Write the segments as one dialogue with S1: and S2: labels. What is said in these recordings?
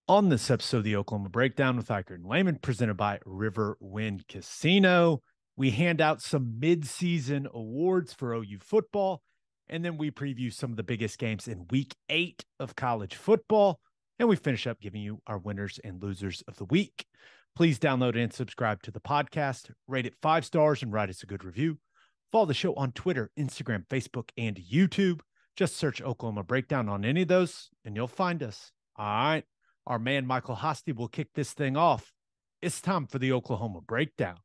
S1: On this episode of the Oklahoma Breakdown with Ikard and Lehman, presented by Riverwind Casino, we hand out some mid-season awards for OU football, and then we preview some of the biggest games in Week 8 of college football, and we finish up giving you our winners and losers of the week. Please download and subscribe to the podcast, rate it 5 stars, and write us a good review. Follow the show on Twitter, Instagram, Facebook, and YouTube. Just search Oklahoma Breakdown on any of those, and you'll find us. All right. Our man, Michael Hosty, will kick this thing off. It's time for the Oklahoma Breakdown.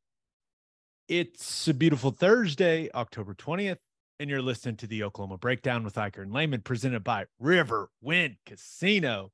S1: It's a beautiful Thursday, October 20th, and you're listening to the Oklahoma Breakdown with Ikard and Lehman, presented by Riverwind Casino.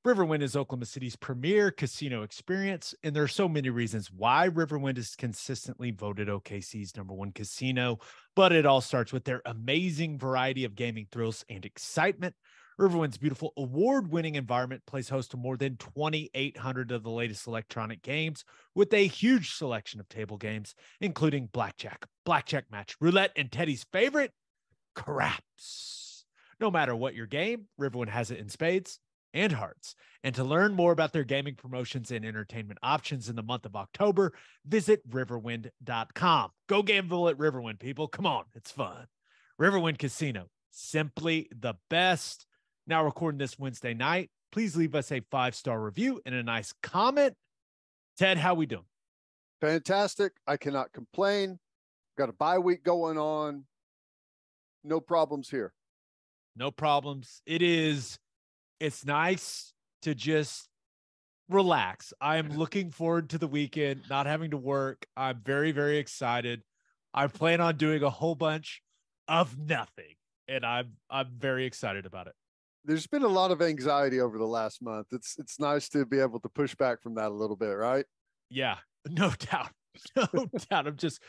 S1: Riverwind is Oklahoma City's premier casino experience, and there are so many reasons why Riverwind is consistently voted OKC's #1 casino, but it all starts with their amazing variety of gaming thrills and excitement. Riverwind's beautiful award-winning environment plays host to more than 2,800 of the latest electronic games with a huge selection of table games, including blackjack, blackjack match, roulette, and Teddy's favorite, craps. No matter what your game, Riverwind has it in spades and hearts. And to learn more about their gaming promotions and entertainment options in the month of October, visit riverwind.com. Go gamble at Riverwind, people. Come on, it's fun. Riverwind Casino, simply the best. Now recording this Wednesday night. Please leave us a 5-star review and a nice comment. Ted, how we doing?
S2: Fantastic. I cannot complain. Got a bye week going on. No problems here.
S1: No problems. It's nice to just relax. I am looking forward to the weekend, not having to work. I'm very, very excited. I plan on doing a whole bunch of nothing, and I'm very excited about it.
S2: There's been a lot of anxiety over the last month. It's nice to be able to push back from that a little bit, right?
S1: Yeah, no doubt. No doubt. I'm just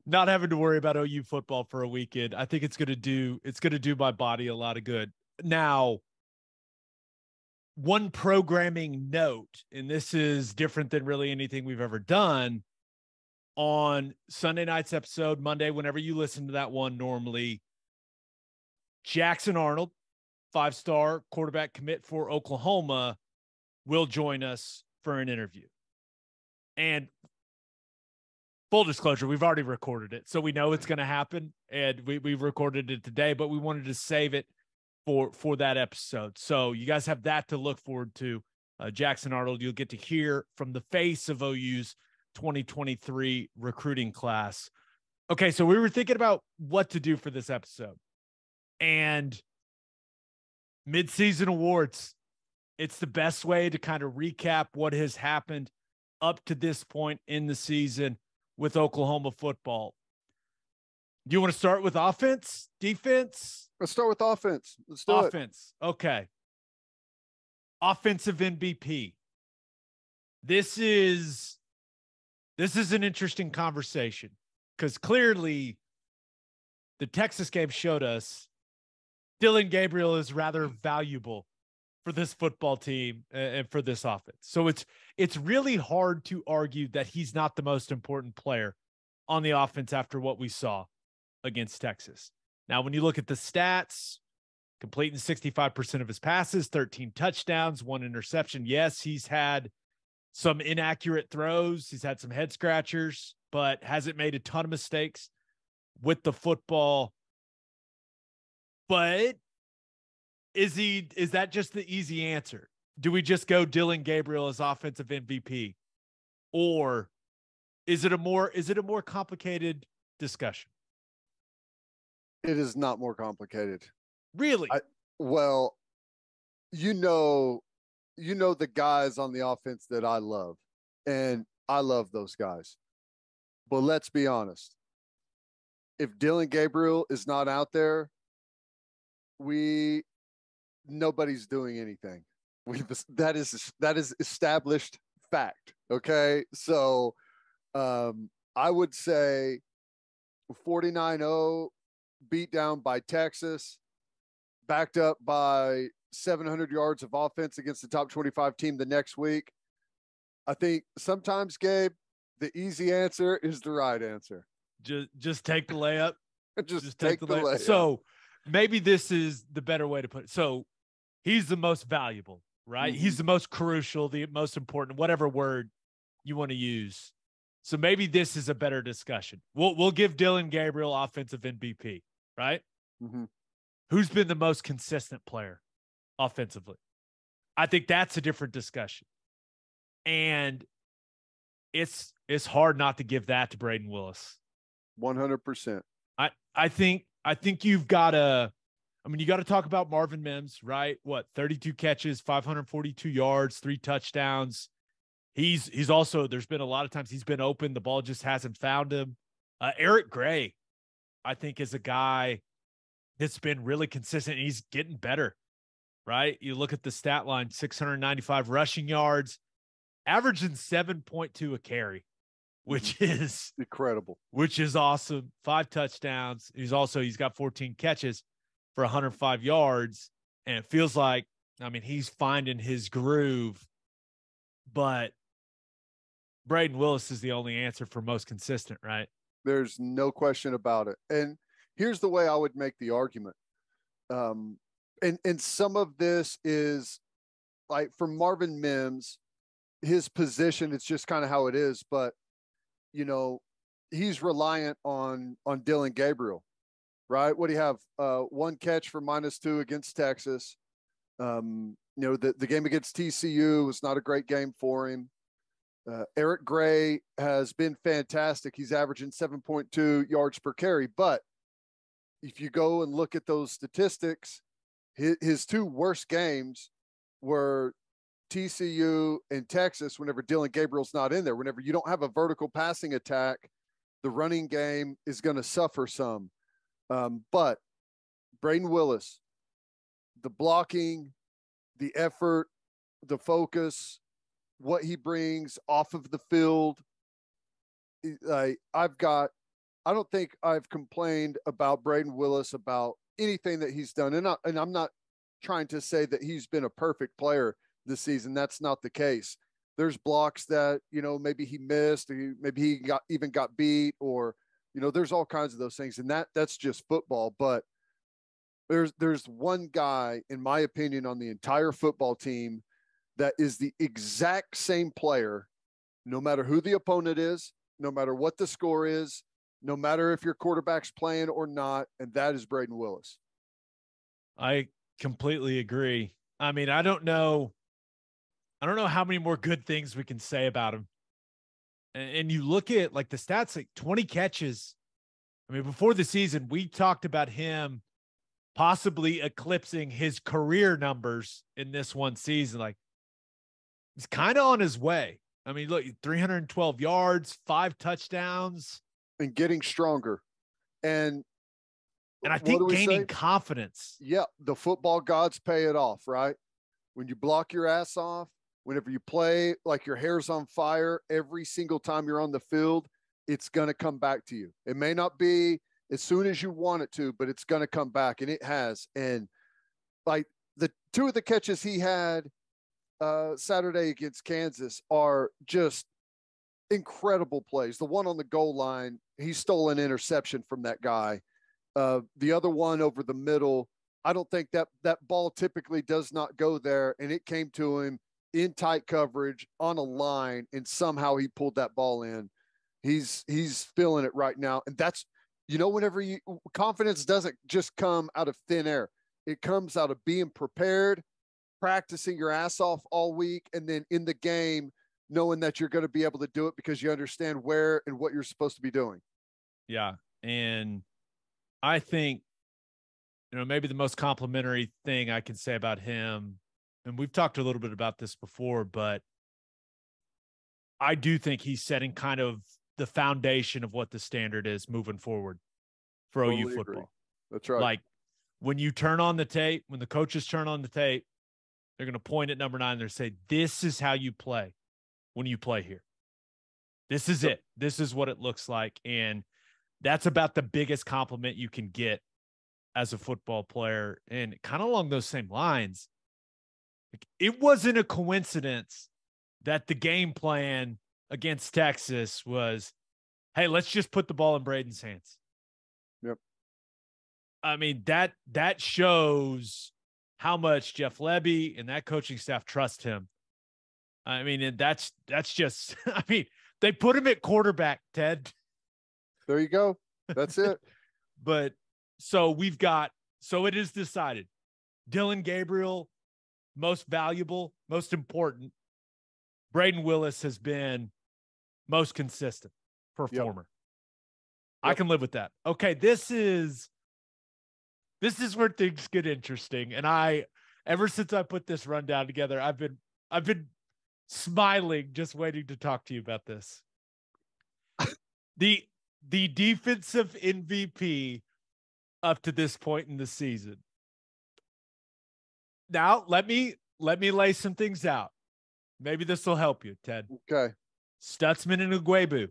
S1: not having to worry about OU football for a weekend. I think it's going to do my body a lot of good. Now, one programming note, and this is different than really anything we've ever done. On Sunday night's episode, Monday, whenever you listen to that one normally, Jackson Arnold, 5-star quarterback commit for Oklahoma, will join us for an interview. And full disclosure, we've already recorded it, so we know it's going to happen, and we've recorded it today, but we wanted to save it for that episode. So you guys have that to look forward to. Jackson Arnold, you'll get to hear from the face of OU's 2023 recruiting class. Okay, so we were thinking about what to do for this episode. And Midseason awards, it's the best way to kind of recap what has happened up to this point in the season with Oklahoma football. Do you want to start with offense, defense?
S2: Let's start with offense. Let's do
S1: offense. Okay. Offensive MVP. This is an interesting conversation because clearly the Texas game showed us Dillon Gabriel is rather valuable for this football team and for this offense. So it's really hard to argue that he's not the most important player on the offense after what we saw against Texas. Now, when you look at the stats, completing 65% of his passes, 13 touchdowns, 1 interception. Yes, he's had some inaccurate throws. He's had some head scratchers, but hasn't made a ton of mistakes with the football. But is that just the easy answer? Do we just go Dillon Gabriel as offensive MVP? Or is it a more complicated discussion?
S2: It is not more complicated.
S1: Really?
S2: Well, you know the guys on the offense that I love, and I love those guys. But let's be honest. If Dillon Gabriel is not out there, nobody's doing anything. That is established fact. Okay. So I would say 49-0 beat down by Texas, backed up by 700 yards of offense against the top 25 team the next week. I think sometimes, Gabe, the easy answer is the right answer.
S1: Just take the layup.
S2: just take the layup.
S1: So maybe this is the better way to put it. So he's the most valuable. right?
S2: Mm-hmm.
S1: He's the most crucial, the most important, whatever word you want to use. So maybe this is a better discussion. We'll give Dylan Gabriel offensive MVP, right?
S2: Mm-hmm.
S1: Who's been the most consistent player offensively? I think that's a different discussion. And it's hard not to give that to Braden Willis.
S2: 100%.
S1: I think you've got to, you got to talk about Marvin Mims, right? 32 catches, 542 yards, 3 touchdowns. He's also, there's been a lot of times he's been open. The ball just hasn't found him. Eric Gray, I think, is a guy that's been really consistent. He's getting better, right? You look at the stat line, 695 rushing yards, averaging 7.2 a carry, which is
S2: incredible,
S1: which is awesome. 5 touchdowns. He's got 14 catches for 105 yards. And it feels like, he's finding his groove, but Braden Willis is the only answer for most consistent, right?
S2: There's no question about it. And here's the way I would make the argument. And some of this is like for Marvin Mims, his position, it's just kind of how it is. But, he's reliant on Dylan Gabriel, right? What do you have? 1 catch for -2 against Texas. The game against TCU was not a great game for him. Eric Gray has been fantastic. He's averaging 7.2 yards per carry. But if you go and look at those statistics, his 2 worst games were TCU and Texas whenever Dylan Gabriel's not in there. Whenever you don't have a vertical passing attack, the running game is going to suffer some. But Braden Willis, the blocking, the effort, the focus, what he brings off of the field. I don't think I've complained about Braden Willis about anything that he's done. And I'm not trying to say that he's been a perfect player this season. That's not the case. There's blocks that, maybe he missed, or maybe he got beat, or, there's all kinds of those things. And that's just football. But there's one guy, in my opinion, on the entire football team that is the exact same player, no matter who the opponent is, no matter what the score is, no matter if your quarterback's playing or not, and that is Braden Willis. I
S1: completely agree. I don't know how many more good things we can say about him. And you look at like the stats, like 20 catches. Before the season, we talked about him possibly eclipsing his career numbers in this one season. Like, he's kind of on his way. Look, 312 yards, 5 touchdowns.
S2: And getting stronger. And
S1: I think gaining confidence.
S2: Yeah, the football gods pay it off, right? When you block your ass off, whenever you play like your hair's on fire every single time you're on the field, it's going to come back to you. It may not be as soon as you want it to, but it's going to come back, and it has. And like the 2 of the catches he had Saturday against Kansas are just incredible plays. The one on the goal line, he stole an interception from that guy. The other one over the middle, I don't think that ball typically does not go there, and it came to him in tight coverage on a line, and somehow he pulled that ball in. He's feeling it right now, and that's, whenever confidence doesn't just come out of thin air. It comes out of being prepared, practicing your ass off all week, and then in the game, knowing that you're going to be able to do it because you understand where and what you're supposed to be doing.
S1: Yeah. And I think, maybe the most complimentary thing I can say about him, and we've talked a little bit about this before, but I do think he's setting kind of the foundation of what the standard is moving forward for
S2: Totally
S1: OU football.
S2: Agree. That's right.
S1: Like, when you turn on the tape, when the coaches turn on the tape, they're going to point at number 9. They're say, this is how you play when you play here. This is it. This is what it looks like. And that's about the biggest compliment you can get as a football player. And kind of along those same lines, it wasn't a coincidence that the game plan against Texas was, hey, let's just put the ball in Braden's hands.
S2: Yep.
S1: That shows how much Jeff Lebby and that coaching staff trust him. I mean, and that's just, I mean, they put him at quarterback, Ted.
S2: There you go. That's it.
S1: But so it is decided. Dylan Gabriel, most valuable, most important. Braden Willis has been most consistent performer. Yep. I can live with that. Okay, this is where things get interesting. And ever since I put this rundown together, I've been smiling, just waiting to talk to you about this. The defensive MVP up to this point in the season. Now, let me lay some things out. Maybe this will help you, Ted.
S2: Okay.
S1: Stutzman and Ugwebu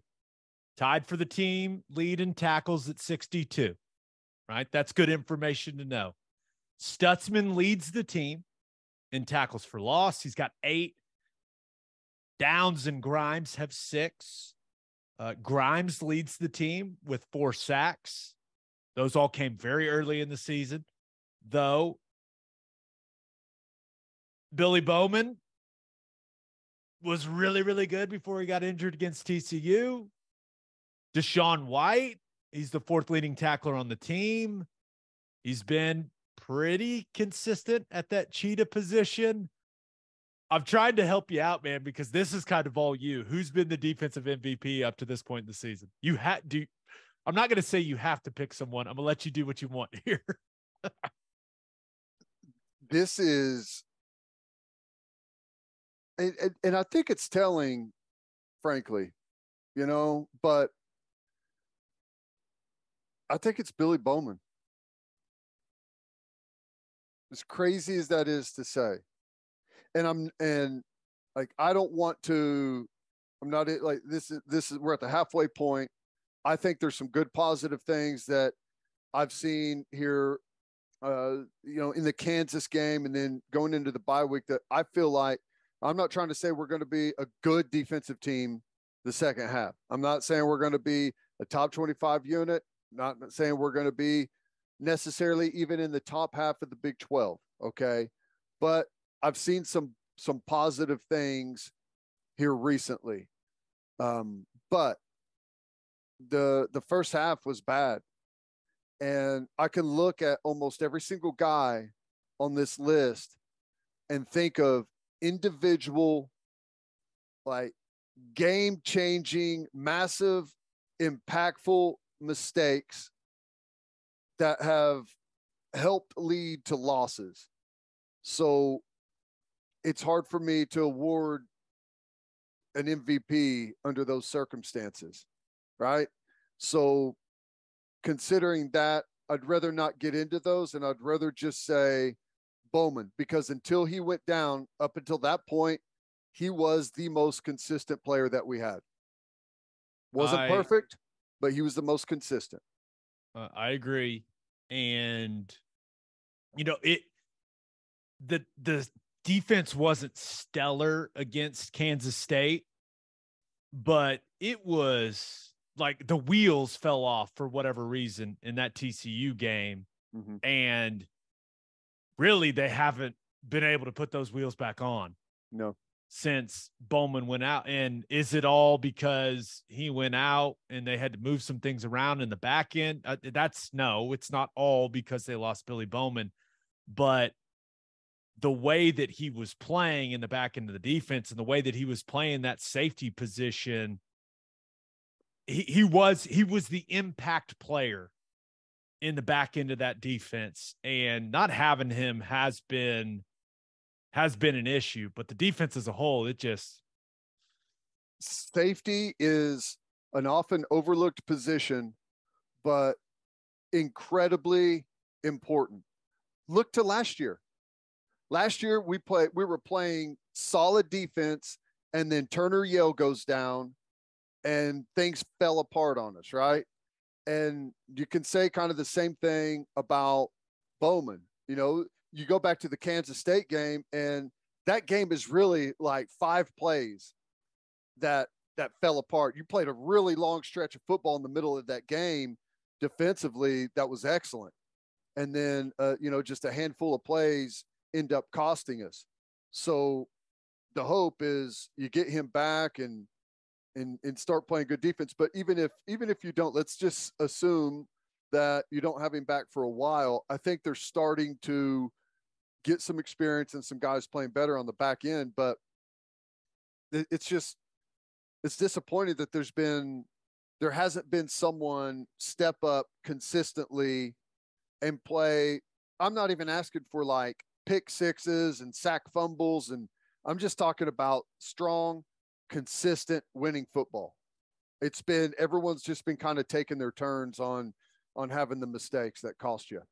S1: tied for the team lead in tackles at 62. Right? That's good information to know. Stutzman leads the team in tackles for loss. He's got 8. Downs and Grimes have 6. Grimes leads the team with 4 sacks. Those all came very early in the season. Though Billy Bowman was really, really good before he got injured against TCU. Deshaun White, he's the 4th leading tackler on the team. He's been pretty consistent at that cheetah position. I've tried to help you out, man, because this is kind of all you. Who's been the defensive MVP up to this point in the season? I'm not going to say you have to pick someone. I'm going to let you do what you want here.
S2: This is, and I think it's telling, frankly, but I think it's Billy Bowman. As crazy as that is to say. And I don't want to, I'm not like, this is, we're at the halfway point. I think there's some good positive things that I've seen here, in the Kansas game and then going into the bye week that I feel like, I'm not trying to say we're going to be a good defensive team the second half. I'm not saying we're going to be a top 25 unit, not saying we're going to be necessarily even in the top half of the Big 12. Okay. But I've seen some positive things here recently. But the first half was bad. And I can look at almost every single guy on this list and think of individual, like, game-changing, massive, impactful mistakes that have helped lead to losses. So it's hard for me to award an MVP under those circumstances, right? So considering that, I'd rather not get into those, and I'd rather just say Bowman, because until he went down, up until that point, he was the most consistent player that we had. Wasn't perfect, but he was the most consistent.
S1: I agree. And, the defense wasn't stellar against Kansas State, but it was like the wheels fell off for whatever reason in that TCU game. Mm-hmm. And really, they haven't been able to put those wheels back on.
S2: No.
S1: Since Bowman went out. And is it all because he went out and they had to move some things around in the back end? No, it's not all because they lost Billy Bowman, but the way that he was playing in the back end of the defense and the way that he was playing that safety position, he was the impact player in the back end of that defense, and not having him has been an issue. But the defense as a whole,
S2: safety is an often overlooked position, but incredibly important. Look to last year. Last year we were playing solid defense, and then Turner Yale goes down and things fell apart on us, right? And you can say kind of the same thing about Bowman. You go back to the Kansas State game, and that game is really like 5 plays that fell apart. You played a really long stretch of football in the middle of that game defensively that was excellent. And then, just a handful of plays end up costing us. So the hope is you get him back and start playing good defense. But even if you don't, let's just assume that you don't have him back for a while. I think they're starting to get some experience and some guys playing better on the back end. But it's disappointing that there hasn't been someone step up consistently and play. I'm not even asking for like pick sixes and sack fumbles, and I'm just talking about strong, consistent winning football. Everyone's just been kind of taking their turns on having the mistakes that cost you.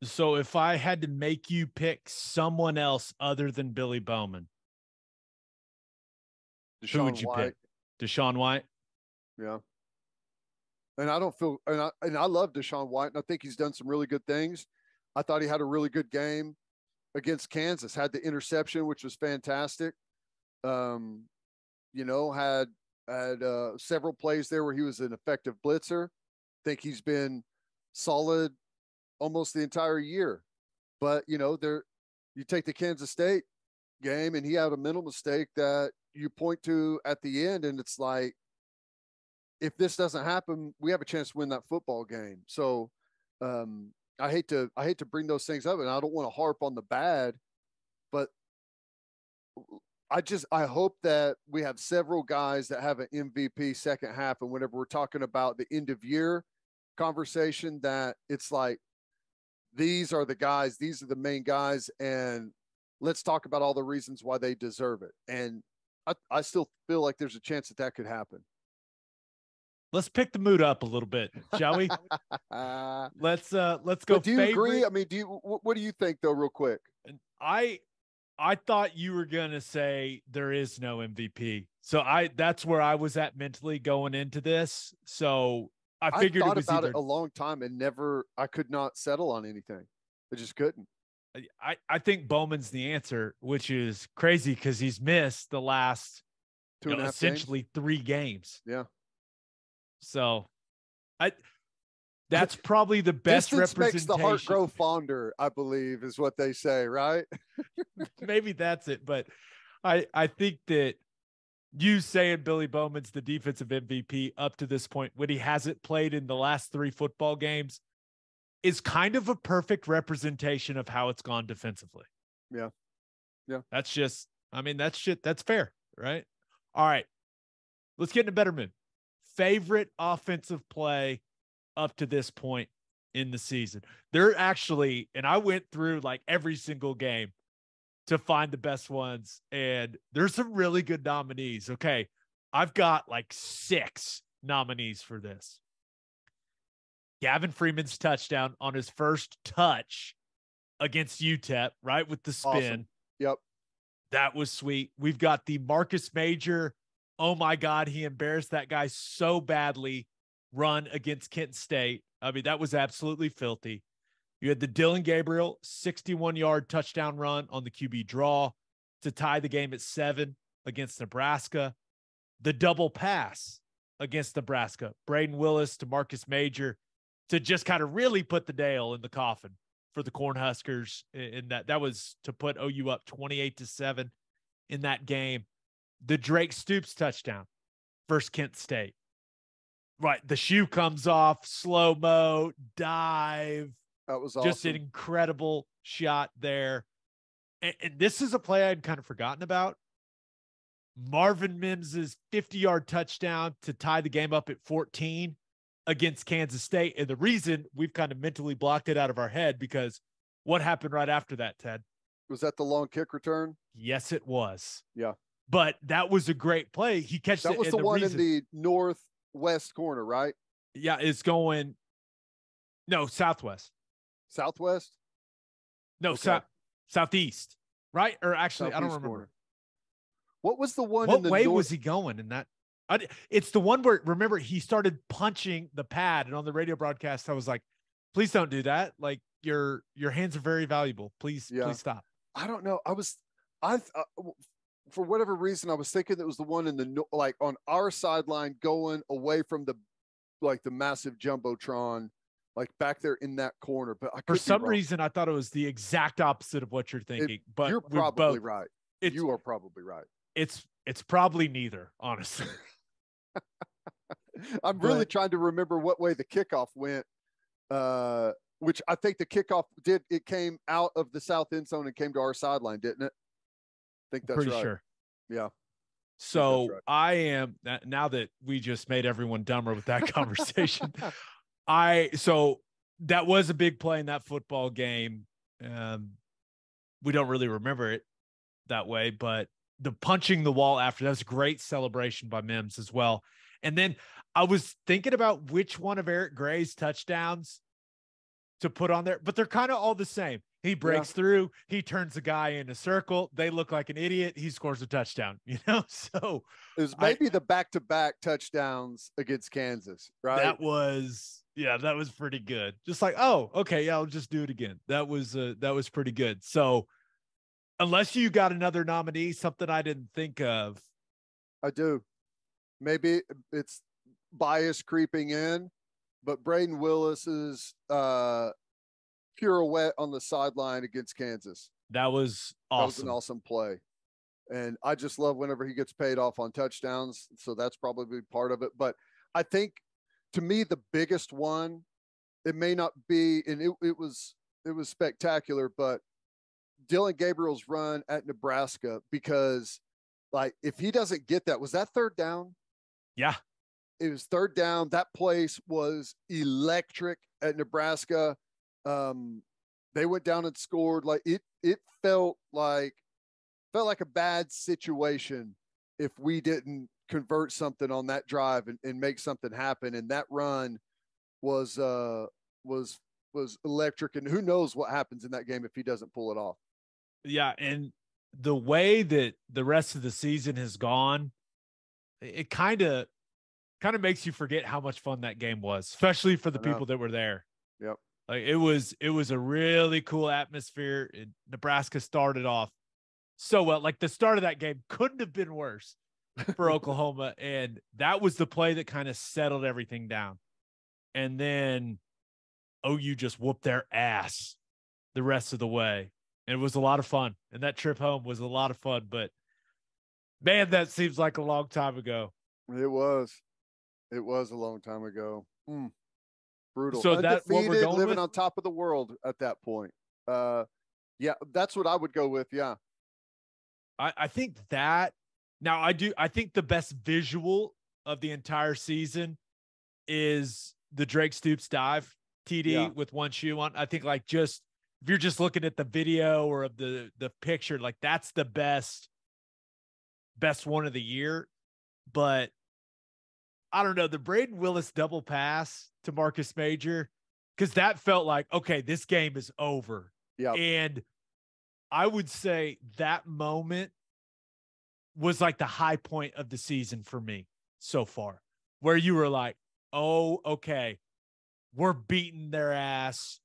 S1: So if I had to make you pick someone else other than Billy Bowman, who would you pick? Deshaun White?
S2: Yeah. And I don't feel, and I love Deshaun White, and I think he's done some really good things. I thought he had a really good game against Kansas, had the interception, which was fantastic. Had several plays there where he was an effective blitzer. I think he's been solid almost the entire year. But, you take the Kansas State game and he had a mental mistake that you point to at the end, and it's like, if this doesn't happen, we have a chance to win that football game. So I hate to bring those things up, and I don't want to harp on the bad, but I hope that we have several guys that have an MVP second half. And whenever we're talking about the end of year conversation, that it's like, these are the guys, these are the main guys, and let's talk about all the reasons why they deserve it. And I still feel like there's a chance that could happen.
S1: Let's pick the mood up a little bit, shall we? Let's go.
S2: But do you agree? I mean, what do you think though, real quick?
S1: I thought you were going to say there is no MVP. So that's where I was at mentally going into this. So I figured
S2: thought about it a long time and I could not settle on anything. I just couldn't.
S1: I think Bowman's the answer, which is crazy because he's missed the last essentially games? 3 games.
S2: Yeah.
S1: So that's probably the best
S2: Distance
S1: representation.
S2: Makes the heart grow fonder, I believe, is what they say, right?
S1: Maybe that's it. But I think that you saying Billy Bowman's the defensive MVP up to this point, when he hasn't played in the last 3 football games, is kind of a perfect representation of how it's gone defensively.
S2: Yeah. Yeah.
S1: That's fair, right? All right. Let's get in a better mood. Favorite offensive play up to this point in the season. They're actually, and I went through like every single game to find the best ones, and there's some really good nominees. Okay. I've got like 6 nominees for this. Gavin Freeman's touchdown on his first touch against UTEP, right? With the spin.
S2: Awesome. Yep.
S1: That was sweet. We've got the Marcus Major, oh my God, he embarrassed that guy so badly, run against Kent State. I mean, that was absolutely filthy. You had the Dylan Gabriel 61-yard touchdown run on the QB draw to tie the game at 7 against Nebraska. The double pass against Nebraska, Braden Willis to Marcus Major, to just kind of really put the nail in the coffin for the Cornhuskers. In that was to put OU up 28-7 in that game. The Drake Stoops touchdown versus Kent State. Right. The shoe comes off, slow-mo, dive.
S2: That was awesome.
S1: Just an incredible shot there. And this is a play I'd kind of forgotten about. Marvin Mims's 50-yard touchdown to tie the game up at 14 against Kansas State. And the reason we've kind of mentally blocked it out of our head, because what happened right after that, Ted?
S2: Was that the long kick return?
S1: Yes, it was.
S2: Yeah.
S1: But that was a great play. He catches it.
S2: That was the one in the northwest corner, right?
S1: Yeah, it's going – no, southwest.
S2: Southwest?
S1: No, okay. Southeast, right? Or actually, Southeast, I don't remember. Corner.
S2: What was the one
S1: what
S2: in the
S1: way was he going in that? It's the one where, remember, he started punching the pad, and on the radio broadcast, I was like, please don't do that. Like, your hands are very valuable. Please stop.
S2: I don't know. For whatever reason, I was thinking it was the one in the, like, on our sideline going away from the massive Jumbotron like back there in that corner. But
S1: for some reason, I thought it was the exact opposite of what you're thinking. But
S2: you're probably right. You are probably right.
S1: It's probably neither, honestly.
S2: I'm really trying to remember what way the kickoff went, which I think the kickoff it came out of the south end zone and came to our sideline, didn't it? I think that's
S1: pretty
S2: right.
S1: Sure.
S2: Yeah.
S1: So I am, now that we just made everyone dumber with that conversation, so that was a big play in that football game. We don't really remember it that way, but the punching the wall after, that was a great celebration by Mims as well. And then I was thinking about which one of Eric Gray's touchdowns to put on there, but they're kind of all the same. He breaks through, he turns the guy in a circle, they look like an idiot, he scores a touchdown, So
S2: it was maybe the back-to-back touchdowns against Kansas, right?
S1: That was pretty good. Just like, oh, okay, yeah, I'll just do it again. That was pretty good. So unless you got another nominee, something I didn't think of.
S2: I do. Maybe it's bias creeping in, but Braden Willis's pirouette on the sideline against Kansas.
S1: That was awesome.
S2: That was an awesome play. And I just love whenever he gets paid off on touchdowns. So that's probably part of it. But I think, to me, the biggest one, it may not be, and it was spectacular, but Dylan Gabriel's run at Nebraska, because like if he doesn't get that, was that third down?
S1: Yeah.
S2: It was third down. That place was electric at Nebraska. They went down and scored. Like it felt like a bad situation if we didn't convert something on that drive and make something happen. And that run was electric. And who knows what happens in that game if he doesn't pull it off.
S1: Yeah. And the way that the rest of the season has gone, it kind of makes you forget how much fun that game was, especially for the people that were there.
S2: Yep.
S1: Like it was a really cool atmosphere. Nebraska started off so well. Like the start of that game couldn't have been worse for Oklahoma. And that was the play that kind of settled everything down. And then OU just whooped their ass the rest of the way. And it was a lot of fun. And that trip home was a lot of fun. But man, that seems like a long time ago.
S2: It was a long time ago. Brutal.
S1: So that's what we're going
S2: living
S1: with?
S2: on top of the world at that point. Yeah, that's what I would go with. Yeah.
S1: I think that now I think the best visual of the entire season is the Drake Stoops dive TD with one shoe on. I think like just, if you're just looking at the video or of the picture, like that's the best one of the year. But I don't know, the Braden Willis double pass to Marcus Major, because that felt like, okay, this game is over.
S2: Yeah.
S1: And I would say that moment was like the high point of the season for me so far, where you were like, oh, okay, we're beating their ass.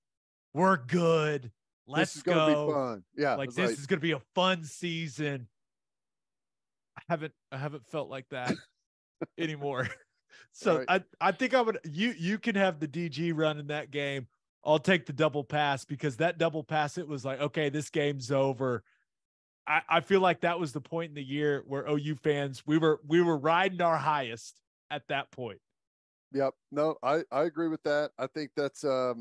S1: We're good. Let's go.
S2: This is going to be fun. Yeah.
S1: Like this is going to be a fun season. I haven't felt like that anymore. So right. I think I would, you can have the DG run in that game. I'll take the double pass, because that double pass, it was like, okay, this game's over. I feel like that was the point in the year where OU fans, we were riding our highest at that point.
S2: Yep. No, I agree with that. I think that's, I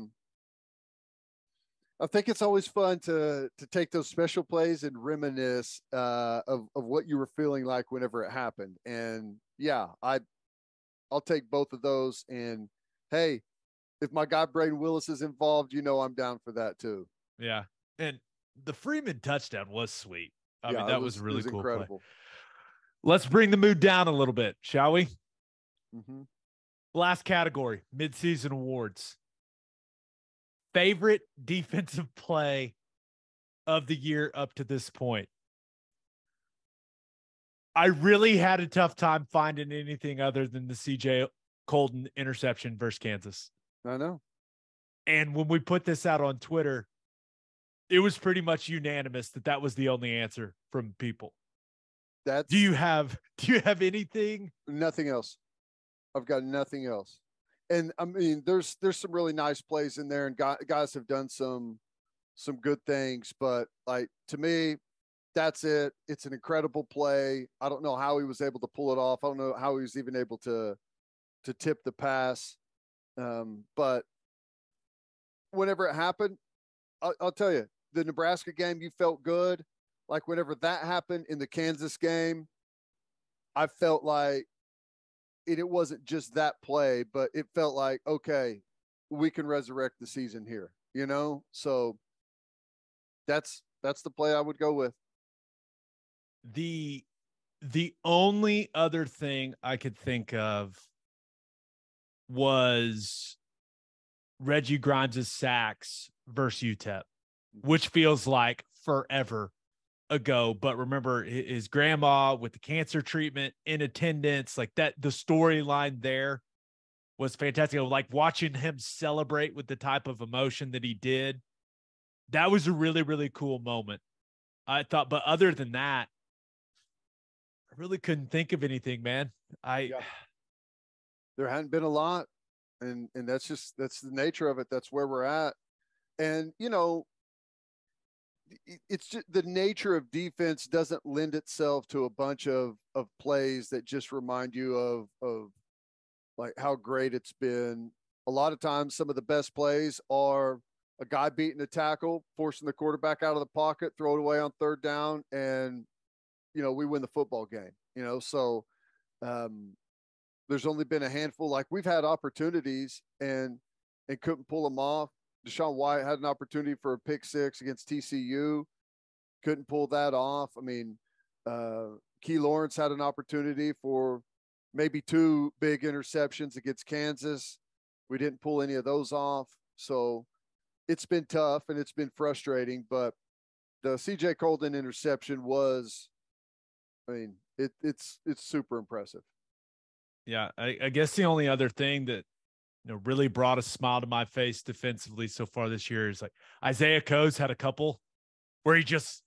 S2: think it's always fun to take those special plays and reminisce of what you were feeling like whenever it happened. And yeah, I'll take both of those. And hey, if my guy Braden Willis is involved, I'm down for that too.
S1: Yeah. And the Freeman touchdown was sweet. I mean, that was a really cool incredible play. Let's bring the mood down a little bit, shall we?
S2: Mm-hmm.
S1: Last category, midseason awards. Favorite defensive play of the year up to this point. I really had a tough time finding anything other than the CJ Colton interception versus Kansas.
S2: I know.
S1: And when we put this out on Twitter, it was pretty much unanimous that was the only answer from people. Do you have anything?
S2: Nothing else. I've got nothing else. And I mean, there's some really nice plays in there, and guys have done some good things. But like, to me, that's it. It's an incredible play. I don't know how he was able to pull it off. I don't know how he was even able to tip the pass. But whenever it happened, I'll tell you, the Nebraska game, you felt good. Like, whenever that happened in the Kansas game, I felt like it wasn't just that play, but it felt like, okay, we can resurrect the season here, you know? So that's the play I would go with.
S1: The only other thing I could think of was Reggie Grimes' sacks versus UTEP, which feels like forever ago. But remember, his grandma with the cancer treatment in attendance, like that, the storyline there was fantastic. Like watching him celebrate with the type of emotion that he did. That was a really, really cool moment, I thought. But other than that, I really couldn't think of anything, man.
S2: There hadn't been a lot, and that's the nature of it. That's where we're at. And, you know, it's just the nature of defense doesn't lend itself to a bunch of plays that just remind you of like how great it's been. A lot of times, some of the best plays are a guy beating a tackle, forcing the quarterback out of the pocket, throw it away on third down, and, you know, we win the football game, you know? So there's only been a handful. Like, we've had opportunities and couldn't pull them off. Deshaun White had an opportunity for a pick six against TCU. Couldn't pull that off. I mean, Key Lawrence had an opportunity for maybe 2 big interceptions against Kansas. We didn't pull any of those off. So it's been tough and it's been frustrating, but the CJ Colden interception was, I mean, it's super impressive.
S1: Yeah. I guess the only other thing that, you know, really brought a smile to my face defensively so far this year is like Isaiah Coe's had a couple where he just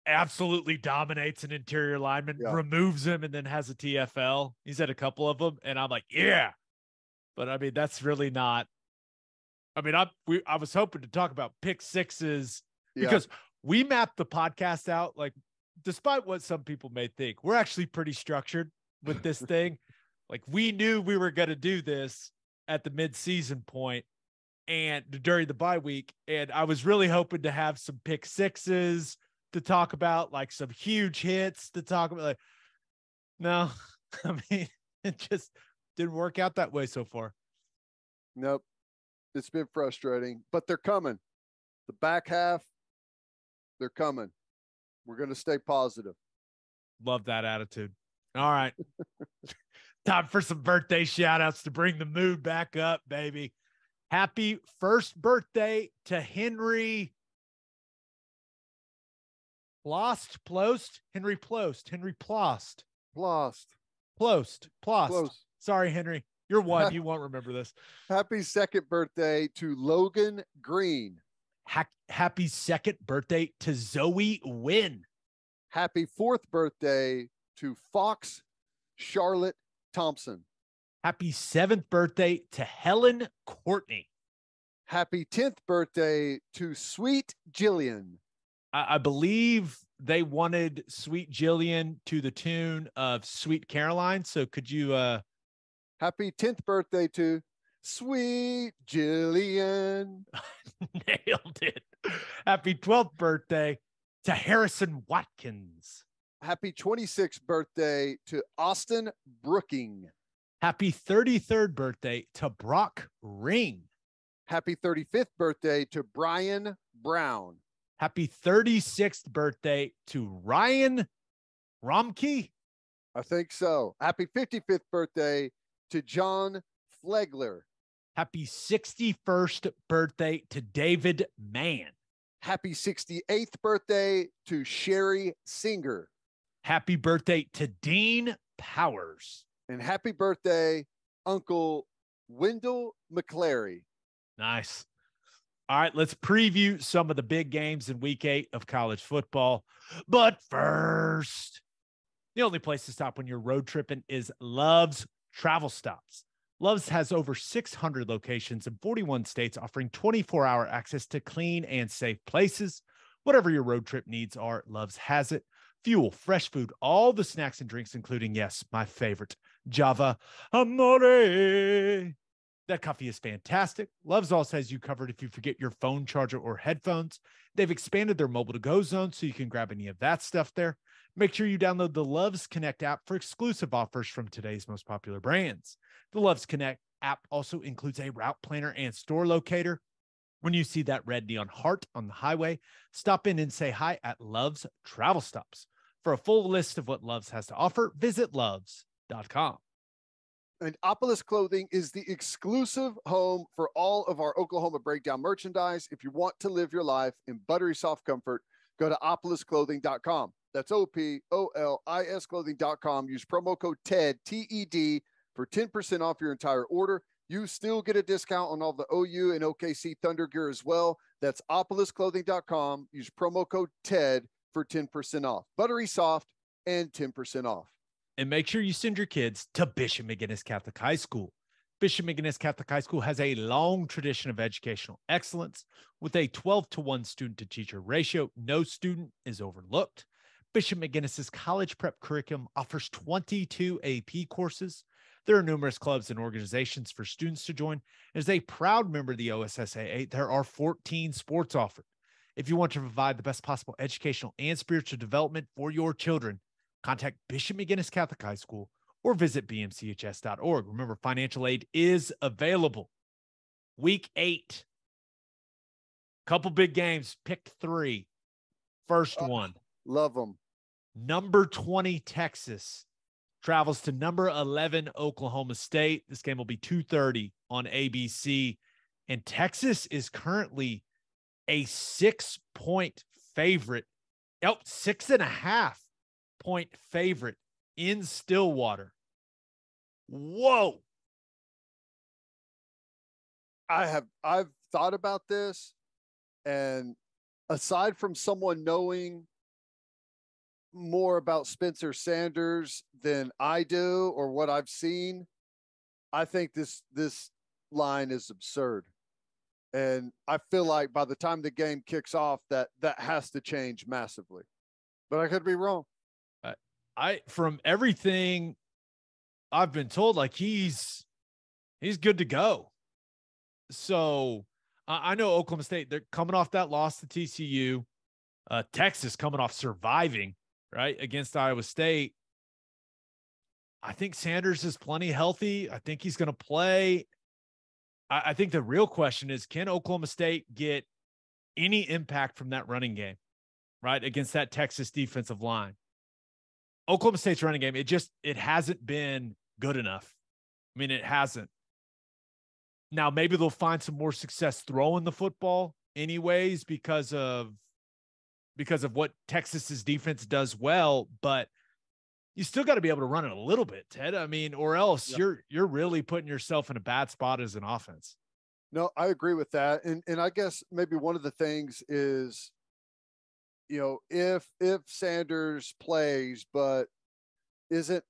S1: absolutely dominates an interior lineman, removes him, and then has a TFL. He's had a couple of them, and I'm like, yeah. But I mean, that's really not. I mean, I was hoping to talk about pick sixes because we mapped the podcast out. Like, despite what some people may think, we're actually pretty structured with this thing. Like, we knew we were going to do this at the mid-season point and during the bye week. And I was really hoping to have some pick sixes to talk about, like some huge hits to talk about. Like, no, I mean, it just didn't work out that way so far.
S2: Nope. It's been frustrating, but they're coming. The back half, they're coming. We're going to stay positive.
S1: Love that attitude. All right. Time for some birthday shout outs to bring the mood back up, baby. Happy first birthday to Henry Plost. Sorry, Henry. You're one. You won't remember this.
S2: Happy second birthday to Logan Green.
S1: Happy second birthday to Zoe Wynn.
S2: Happy fourth birthday to Fox Charlotte Thompson.
S1: Happy 7th birthday to Helen Courtney.
S2: Happy 10th birthday to Sweet Jillian.
S1: I believe they wanted Sweet Jillian to the tune of Sweet Caroline. So could you
S2: happy 10th birthday to Sweet Jillian.
S1: Nailed it. Happy 12th birthday to Harrison Watkins.
S2: Happy 26th birthday to Austin Brooking.
S1: Happy 33rd birthday to Brock Ring.
S2: Happy 35th birthday to Brian Brown.
S1: Happy 36th birthday to Ryan Romke.
S2: I think so. Happy 55th birthday to John Flegler.
S1: Happy 61st birthday to David Mann.
S2: Happy 68th birthday to Sherry Singer.
S1: Happy birthday to Dean Powers.
S2: And happy birthday, Uncle Wendell McClary.
S1: Nice. All right, let's preview some of the big games in week 8 of college football. But first, the only place to stop when you're road tripping is Love's Travel Stops. Love's has over 600 locations in 41 states, offering 24-hour access to clean and safe places. Whatever your road trip needs are, Love's has it. Fuel, fresh food, all the snacks and drinks, including, yes, my favorite, Java Amore. That coffee is fantastic. Love's also has you covered if you forget your phone charger or headphones. They've expanded their mobile to-go zone so you can grab any of that stuff there. Make sure you download the Love's Connect app for exclusive offers from today's most popular brands. The Love's Connect app also includes a route planner and store locator. When you see that red neon heart on the highway, stop in and say hi at Love's Travel Stops. For a full list of what Love's has to offer, visit loves.com.
S2: And Opolis Clothing is the exclusive home for all of our Oklahoma Breakdown merchandise. If you want to live your life in buttery soft comfort, go to opolisclothing.com. That's OPOLIS clothing.com. Use promo code TED, TED, for 10% off your entire order. You still get a discount on all the OU and OKC Thunder gear as well. That's opolisclothing.com. Use promo code TED for 10% off. Buttery soft and 10% off.
S1: And make sure you send your kids to Bishop McGinnis Catholic High School. Bishop McGinnis Catholic High School has a long tradition of educational excellence. With a 12-to-1 student-to-teacher ratio, no student is overlooked. Bishop McGinnis's college prep curriculum offers 22 AP courses. There are numerous clubs and organizations for students to join. As a proud member of the OSSAA, there are 14 sports offered. If you want to provide the best possible educational and spiritual development for your children, contact Bishop McGinnis Catholic High School or visit bmchs.org. Remember, financial aid is available. Week 8. Couple big games. Pick 3. First one.
S2: Love them.
S1: Number 20, Texas, travels to number 11, Oklahoma State. This game will be 2:30 on ABC. And Texas is currently a 6-point favorite. 6.5-point favorite in Stillwater. Whoa.
S2: I've thought about this, and aside from someone knowing more about Spencer Sanders than I do or what I've seen, I think this line is absurd. And I feel like by the time the game kicks off, that has to change massively. But I could be wrong.
S1: From everything I've been told, like he's good to go. So I know Oklahoma State, they're coming off that loss to TCU. Texas coming off surviving, right, against Iowa State. I think Sanders is plenty healthy. I think he's going to play. I think the real question is, can Oklahoma State get any impact from that running game, right, against that Texas defensive line? Oklahoma State's running game, it hasn't been good enough. I mean, it hasn't. Now, maybe they'll find some more success throwing the football anyways because of what Texas's defense does well, but you still got to be able to run it a little bit, Ted. I mean, or else you're really putting yourself in a bad spot as an offense.
S2: No, I agree with that. And I guess maybe one of the things is, you know, if Sanders plays but isn't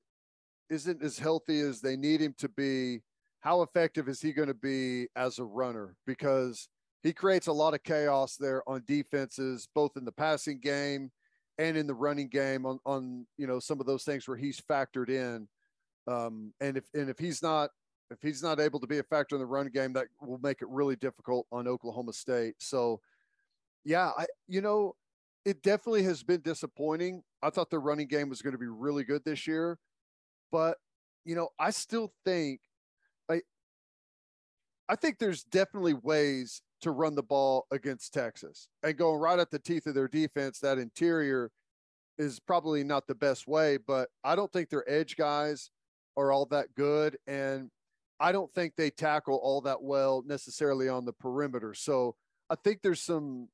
S2: as healthy as they need him to be, how effective is he going to be as a runner? Because he creates a lot of chaos there on defenses, both in the passing game and in the running game on you know, some of those things where he's factored in. And if he's not able to be a factor in the run game, that will make it really difficult on Oklahoma State. So yeah, it definitely has been disappointing. I thought the running game was going to be really good this year, but you know, I still think I think there's definitely ways to run the ball against Texas, and going right at the teeth of their defense. That interior is probably not the best way, but I don't think their edge guys are all that good. And I don't think they tackle all that well necessarily on the perimeter. So I think there's some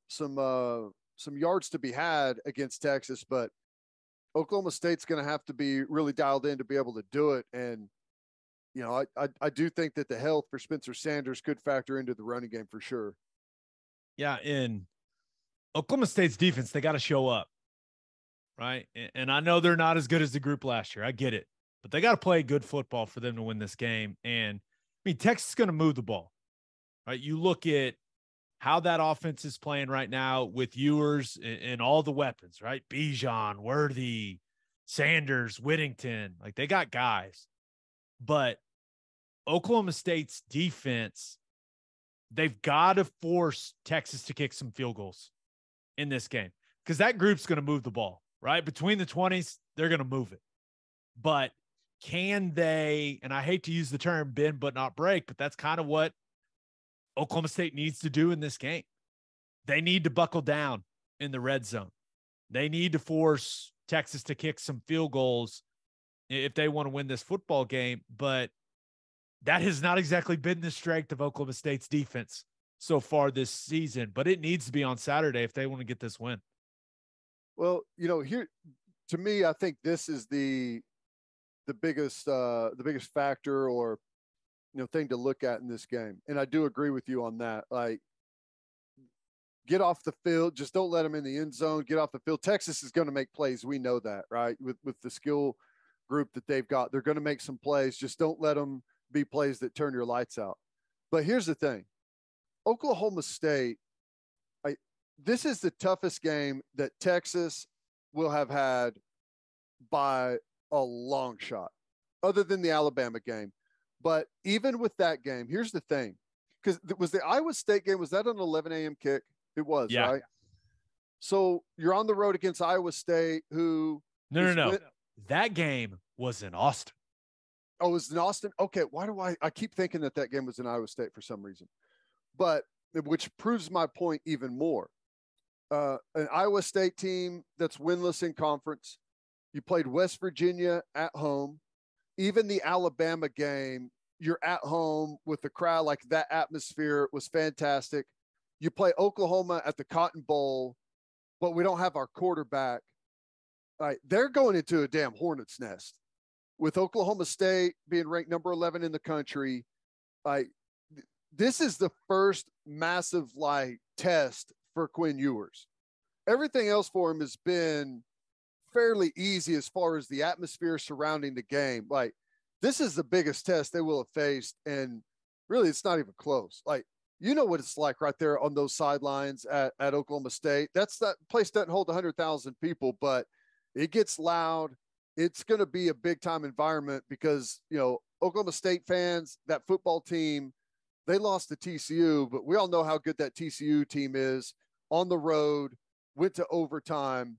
S2: yards to be had against Texas, but Oklahoma State's going to have to be really dialed in to be able to do it. And, you know, I do think that the health for Spencer Sanders could factor into the running game for sure.
S1: Yeah. In Oklahoma State's defense, they got to show up, right? And I know they're not as good as the group last year. I get it, but they got to play good football for them to win this game. And mean, Texas is going to move the ball, right? You look at how that offense is playing right now with Ewers and all the weapons, right? Bijan, Worthy, Sanders, Whittington, like they got guys. But Oklahoma State's defense, they've got to force Texas to kick some field goals in this game because that group's going to move the ball, right? Between the 20s, they're going to move it. But can they, and I hate to use the term bend but not break, but that's kind of what Oklahoma State needs to do in this game. They need to buckle down in the red zone. They need to force Texas to kick some field goals if they want to win this football game. But that has not exactly been the strength of Oklahoma State's defense so far this season. But it needs to be on Saturday if they want to get this win.
S2: Well, here, to me, I think this is the biggest factor or thing to look at in this game. And I do agree with you on that. Like, get off the field, just don't let them in the end zone. Get off the field. Texas is going to make plays. We know that, right? With the skill group that they've got, they're going to make some plays. Just don't let them be plays that turn your lights out. But here's the thing. Oklahoma State, this is the toughest game that Texas will have had by a long shot, other than the Alabama game. But even with that game, here's the thing. Because was the Iowa State game, was that an 11 a.m. kick? It was,
S1: yeah.
S2: Right? So you're on the road against Iowa State, who...
S1: No. That game was in Austin.
S2: Oh, it was in Austin? Okay, why do I keep thinking that game was in Iowa State for some reason. But, which proves my point even more. An Iowa State team that's winless in conference. You played West Virginia at home. Even the Alabama game, you're at home with the crowd. Like, that atmosphere was fantastic. You play Oklahoma at the Cotton Bowl, but we don't have our quarterback. All right, they're going into a damn hornet's nest with Oklahoma State being ranked number 11 in the country. This is the first massive test for Quinn Ewers. Everything else for him has been fairly easy as far as the atmosphere surrounding the game. This is the biggest test they will have faced, and really it's not even close. You know what it's like right there on those sidelines at Oklahoma State. That place doesn't hold 100,000 people, but it gets loud. It's going to be a big time environment because, Oklahoma State fans, that football team, they lost to TCU, but we all know how good that TCU team is on the road, went to overtime.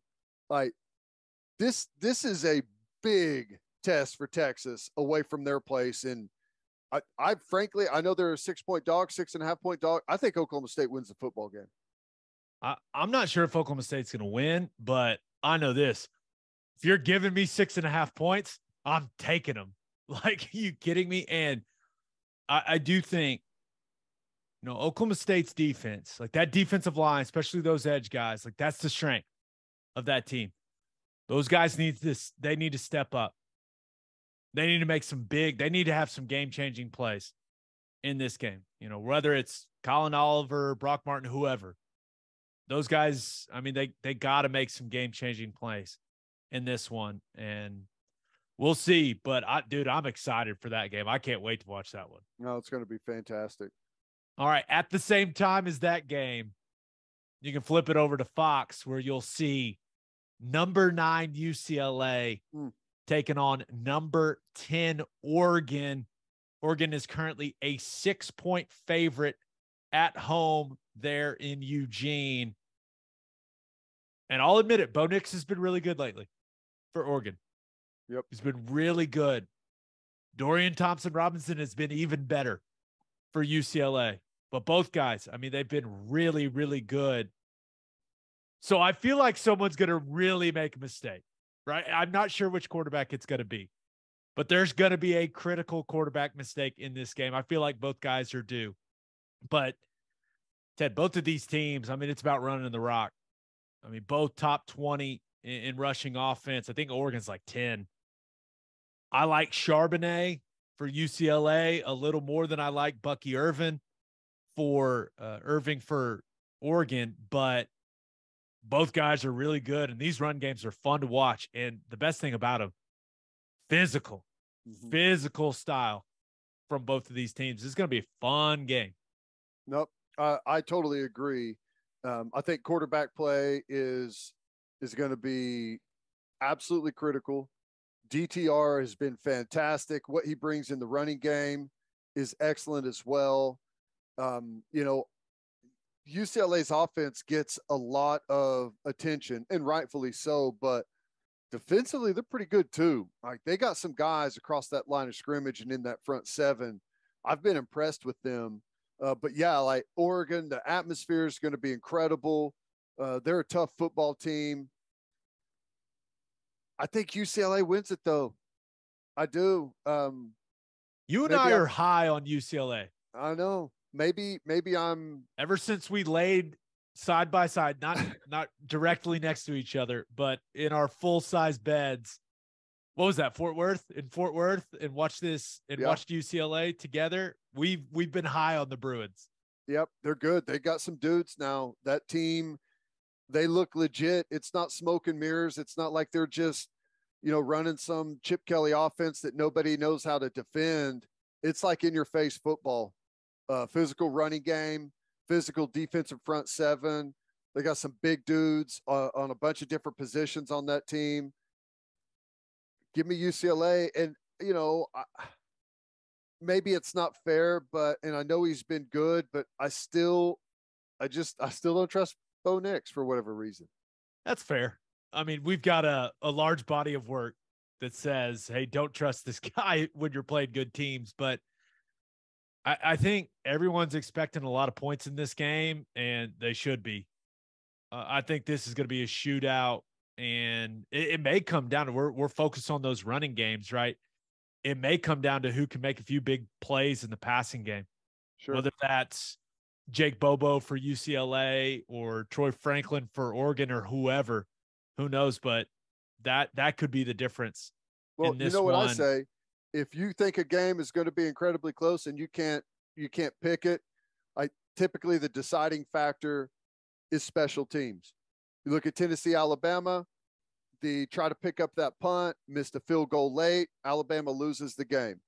S2: This is a big test for Texas away from their place. And I frankly, I know they're a 6-point dog, 6.5-point dog. I think Oklahoma State wins the football game.
S1: I'm not sure if Oklahoma State's going to win, but I know this. If you're giving me 6.5 points, I'm taking them. You kidding me? And I do think, Oklahoma State's defense, that defensive line, especially those edge guys, that's the strength of that team. Those guys need to step up. They need to make they need to have some game-changing plays in this game. Whether it's Colin Oliver, Brock Martin, whoever. Those guys, they got to make some game-changing plays in this one. And we'll see. But, I'm excited for that game. I can't wait to watch that one.
S2: No, it's going to be fantastic.
S1: All right. At the same time as that game, you can flip it over to Fox, where you'll see number 9 UCLA taking on number 10 Oregon. Oregon is currently a 6-point favorite at home there in Eugene. And I'll admit it, Bo Nix has been really good lately for Oregon.
S2: Yep.
S1: He's been really good. Dorian Thompson-Robinson has been even better for UCLA. But both guys, they've been really, really good. So I feel like someone's going to really make a mistake, right? I'm not sure which quarterback it's going to be, but there's going to be a critical quarterback mistake in this game. I feel like both guys are due. But, Ted, both of these teams, it's about running the rock. Both top 20 in rushing offense. I think Oregon's 10. I like Charbonnet for UCLA a little more than I like Bucky Irving for Oregon, but both guys are really good, and these run games are fun to watch. And the best thing about them, physical style from both of these teams. This is going to be a fun game.
S2: Nope. I totally agree. I think quarterback play is going to be absolutely critical. DTR has been fantastic. What he brings in the running game is excellent as well. UCLA's offense gets a lot of attention, and rightfully so, but defensively, they're pretty good too. Like, they got some guys across that line of scrimmage and in that front seven. I've been impressed with them. But yeah, like Oregon, the atmosphere is going to be incredible. They're a tough football team. I think UCLA wins it though. I do.
S1: You and I are high on UCLA.
S2: I know. Maybe I'm.
S1: Ever since we laid side by side, not directly next to each other, but in our full-size beds. What was that? Fort Worth, and watched UCLA together. We've been high on the Bruins.
S2: Yep, they're good. They got some dudes now. That team, they look legit. It's not smoke and mirrors. It's not like they're just, running some Chip Kelly offense that nobody knows how to defend. It's like in your face football, physical running game, physical defensive front seven. They got some big dudes on a bunch of different positions on that team. Give me UCLA. And, maybe it's not fair, and I know he's been good, but I still don't trust Bo Nix for whatever reason.
S1: That's fair. I mean, we've got a large body of work that says, hey, don't trust this guy when you're playing good teams. But I think everyone's expecting a lot of points in this game, and they should be. I think this is going to be a shootout, and it may come down to we're focused on those running games, right? It may come down to who can make a few big plays in the passing game.
S2: Sure.
S1: Whether that's Jake Bobo for UCLA or Troy Franklin for Oregon or whoever, who knows? But that could be the difference.
S2: Well, you know what I say? If you think a game is going to be incredibly close and you can't pick it, typically the deciding factor is special teams. You look at Tennessee, Alabama. They try to pick up that punt, missed a field goal late. Alabama loses the game.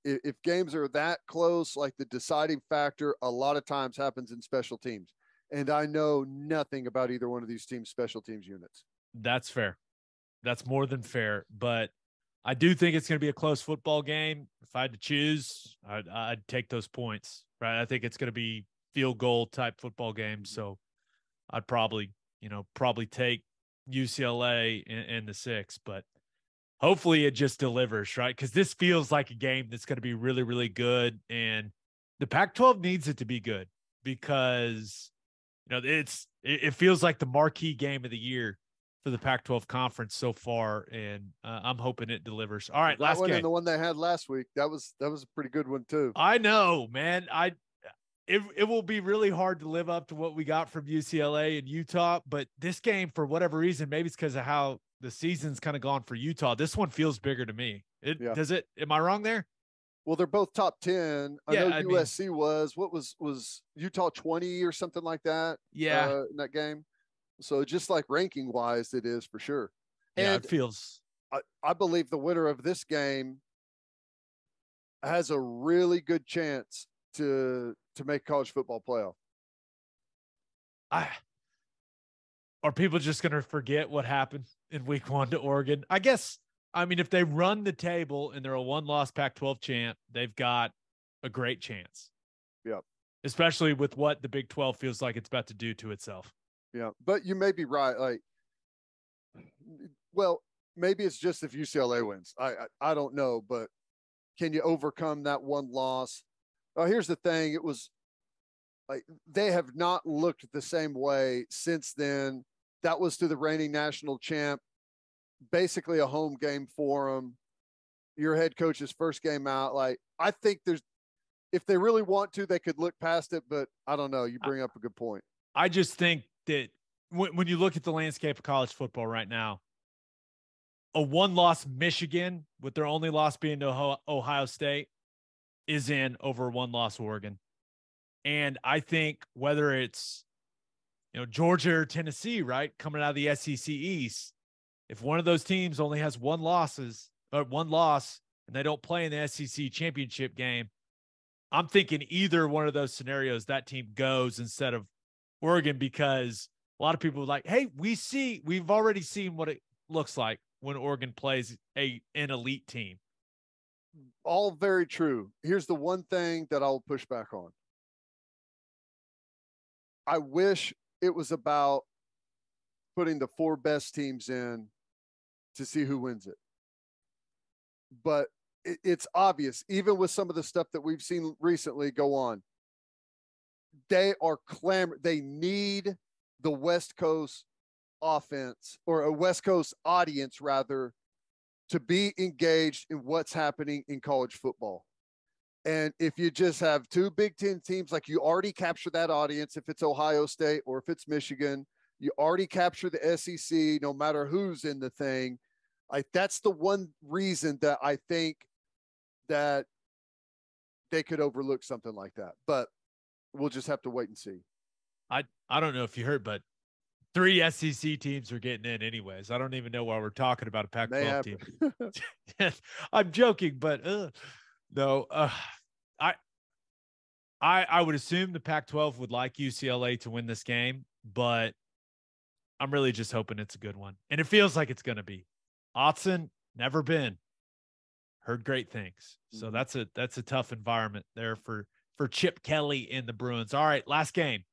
S2: If games are that close, like, the deciding factor a lot of times happens in special teams. And I know nothing about either one of these teams' special teams units.
S1: That's fair. That's more than fair. But I do think it's going to be a close football game. If I had to choose, I'd take those points, right? I think it's going to be field goal type football game. So I'd probably take UCLA in the 6, but hopefully it just delivers, right? Because this feels like a game that's going to be really, really good, and the Pac-12 needs it to be good because it feels like the marquee game of the year for the Pac-12 conference so far, and I'm hoping it delivers. All right, last game.
S2: And the one they had last week, that was a pretty good one too.
S1: I know, man. It will be really hard to live up to what we got from UCLA and Utah, but this game, for whatever reason, maybe it's because of how the season's kind of gone for Utah, this one feels bigger to me. Does it? Am I wrong there?
S2: Well, they're both top 10. I know USC was Utah 20 or something like that.
S1: Yeah.
S2: In that game. So just like ranking wise, it is for sure.
S1: Yeah,
S2: and
S1: it feels.
S2: I believe the winner of this game has a really good chance to make college football playoff.
S1: Are people just going to forget what happened in week 1 to Oregon? I guess, if they run the table and they're a 1-loss Pac-12 champ, they've got a great chance.
S2: Yeah.
S1: Especially with what the Big 12 feels like it's about to do to itself.
S2: Yeah. But you may be right. Maybe it's just if UCLA wins. I don't know, but can you overcome that one loss? Here's the thing. It was they have not looked the same way since then. That was to the reigning national champ, basically a home game for them. Your head coach's first game out. I think if they really want to, they could look past it, but I don't know. You bring up a good point.
S1: I just think that when you look at the landscape of college football right now, a 1-loss Michigan, with their only loss being to Ohio State, is in over 1-loss Oregon. And I think whether it's, Georgia or Tennessee, right, coming out of the SEC East, if one of those teams only has one loss and and they don't play in the SEC championship game, I'm thinking either one of those scenarios, that team goes instead of Oregon, because a lot of people are like, hey, we've already seen what it looks like when Oregon plays an elite team.
S2: All very true. Here's the one thing that I'll push back on. I wish it was about putting the 4 best teams in to see who wins it. But it's obvious, even with some of the stuff that we've seen recently go on, they are they need the West Coast offense, or a West Coast audience rather, to be engaged in what's happening in college football. And if you just have 2 Big Ten teams, like, you already capture that audience. If it's Ohio State or if it's Michigan, you already capture the SEC, no matter who's in the thing. That's the one reason that I think that they could overlook something like that. But we'll just have to wait and see.
S1: I don't know if you heard, but 3 SEC teams are getting in anyways. I don't even know why we're talking about a Pac-12 team. I'm joking, but no. I would assume the Pac-12 would like UCLA to win this game, but I'm really just hoping it's a good one. And it feels like it's going to be. Autzen, never been. Heard great things. So that's a tough environment there for Chip Kelly and the Bruins. All right, last game.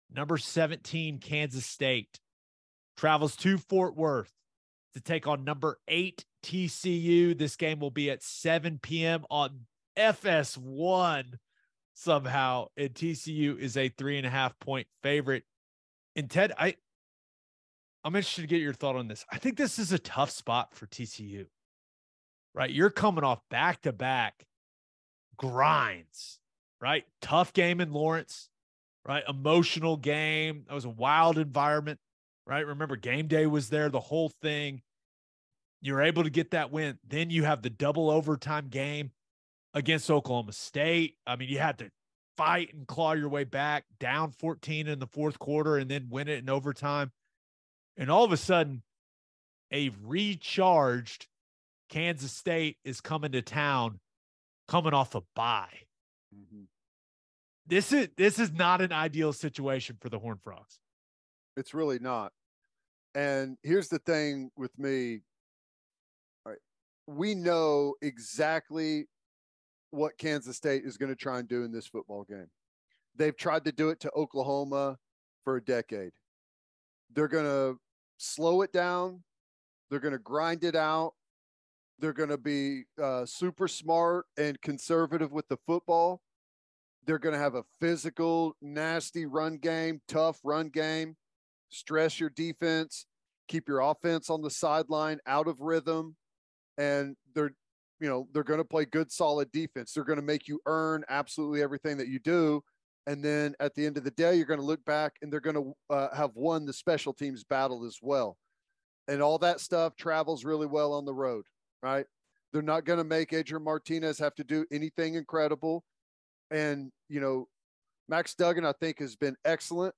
S1: Number 17, Kansas State, travels to Fort Worth to take on number 8, TCU. This game will be at 7 p.m. on FS1 somehow, and TCU is a 3.5-point favorite. And Ted, I'm interested to get your thought on this. I think this is a tough spot for TCU, right? You're coming off back-to-back grinds, right? Tough game in Lawrence, right? Emotional game. That was a wild environment, right? Remember, game day was there, the whole thing. You're able to get that win. Then you have the double overtime game against Oklahoma State. I mean, you had to fight and claw your way back, down 14 in the fourth quarter, and then win it in overtime. And all of a sudden, a recharged Kansas State is coming to town, coming off a bye. Mm-hmm. This is not an ideal situation for the Horned Frogs.
S2: It's really not. And here's the thing with me. All right, we know exactly what Kansas State is going to try and do in this football game. They've tried to do it to Oklahoma for a decade. They're going to slow it down. They're going to grind it out. They're going to be super smart and conservative with the football. They're going to have a physical, nasty run game, tough run game, stress your defense, keep your offense on the sideline, out of rhythm. And they're going to play good, solid defense. They're going to make you earn absolutely everything that you do. And then at the end of the day, you're going to look back and they're going to have won the special teams battle as well. And all that stuff travels really well on the road, right? They're not going to make Adrian Martinez have to do anything incredible. And, Max Duggan, I think, has been excellent.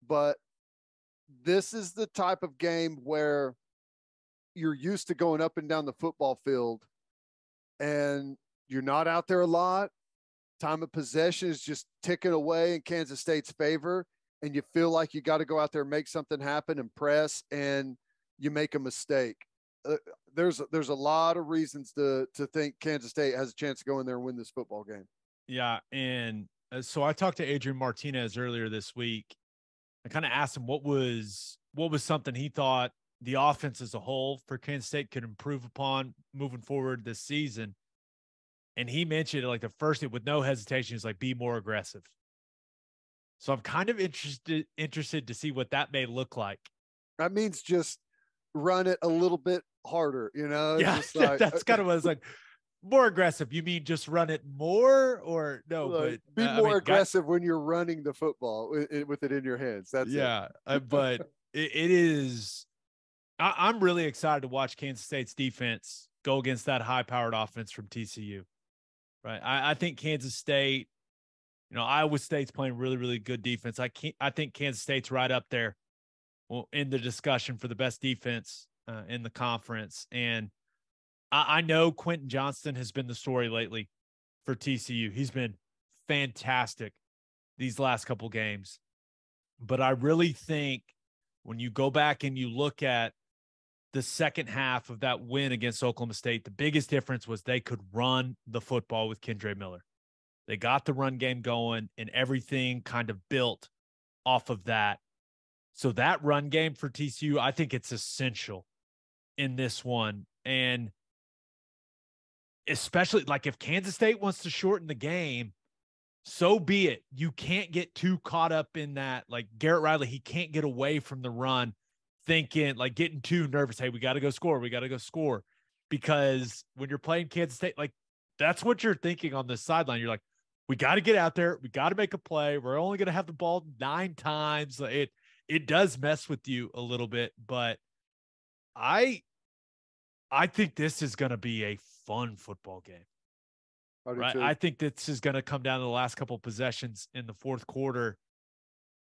S2: But this is the type of game where you're used to going up and down the football field and you're not out there a lot. Time of possession is just ticking away in Kansas State's favor. And you feel like you got to go out there and make something happen and press, and you make a mistake. There's a lot of reasons to think Kansas State has a chance to go in there and win this football game.
S1: Yeah, and so I talked to Adrian Martinez earlier this week. I kind of asked him what was something he thought the offense as a whole for Kansas State could improve upon moving forward this season. And he mentioned, like, the first thing with no hesitation is, like, be more aggressive. So I'm kind of interested to see what that may look like.
S2: That means just run it a little bit harder,
S1: Yeah,
S2: just like,
S1: that's kind of what it's like. More aggressive. You mean just run it more, or no?
S2: Like,
S1: but
S2: be more aggressive when you're running the football with it in your hands. That's
S1: but it is. I'm really excited to watch Kansas State's defense go against that high-powered offense from TCU. Right. I think Kansas State, Iowa State's playing really, really good defense. I think Kansas State's right up there in the discussion for the best defense in the conference. And I know Quentin Johnston has been the story lately for TCU. He's been fantastic these last couple games. But I really think when you go back and you look at the second half of that win against Oklahoma State, the biggest difference was they could run the football with Kendre Miller. They got the run game going, and everything kind of built off of that. So that run game for TCU, I think it's essential in this one. And especially like if Kansas State wants to shorten the game, so be it. You can't get too caught up in that. Like Garrett Riley, he can't get away from the run thinking, like getting too nervous. Hey, we got to go score. We got to go score. Because when you're playing Kansas State, like that's what you're thinking on the sideline. You're like, we got to get out there. We got to make a play. We're only going to have the ball 9 times. It does mess with you a little bit, but I think this is going to be a fun football game. Right. I think this is going to come down to the last couple of possessions in the fourth quarter.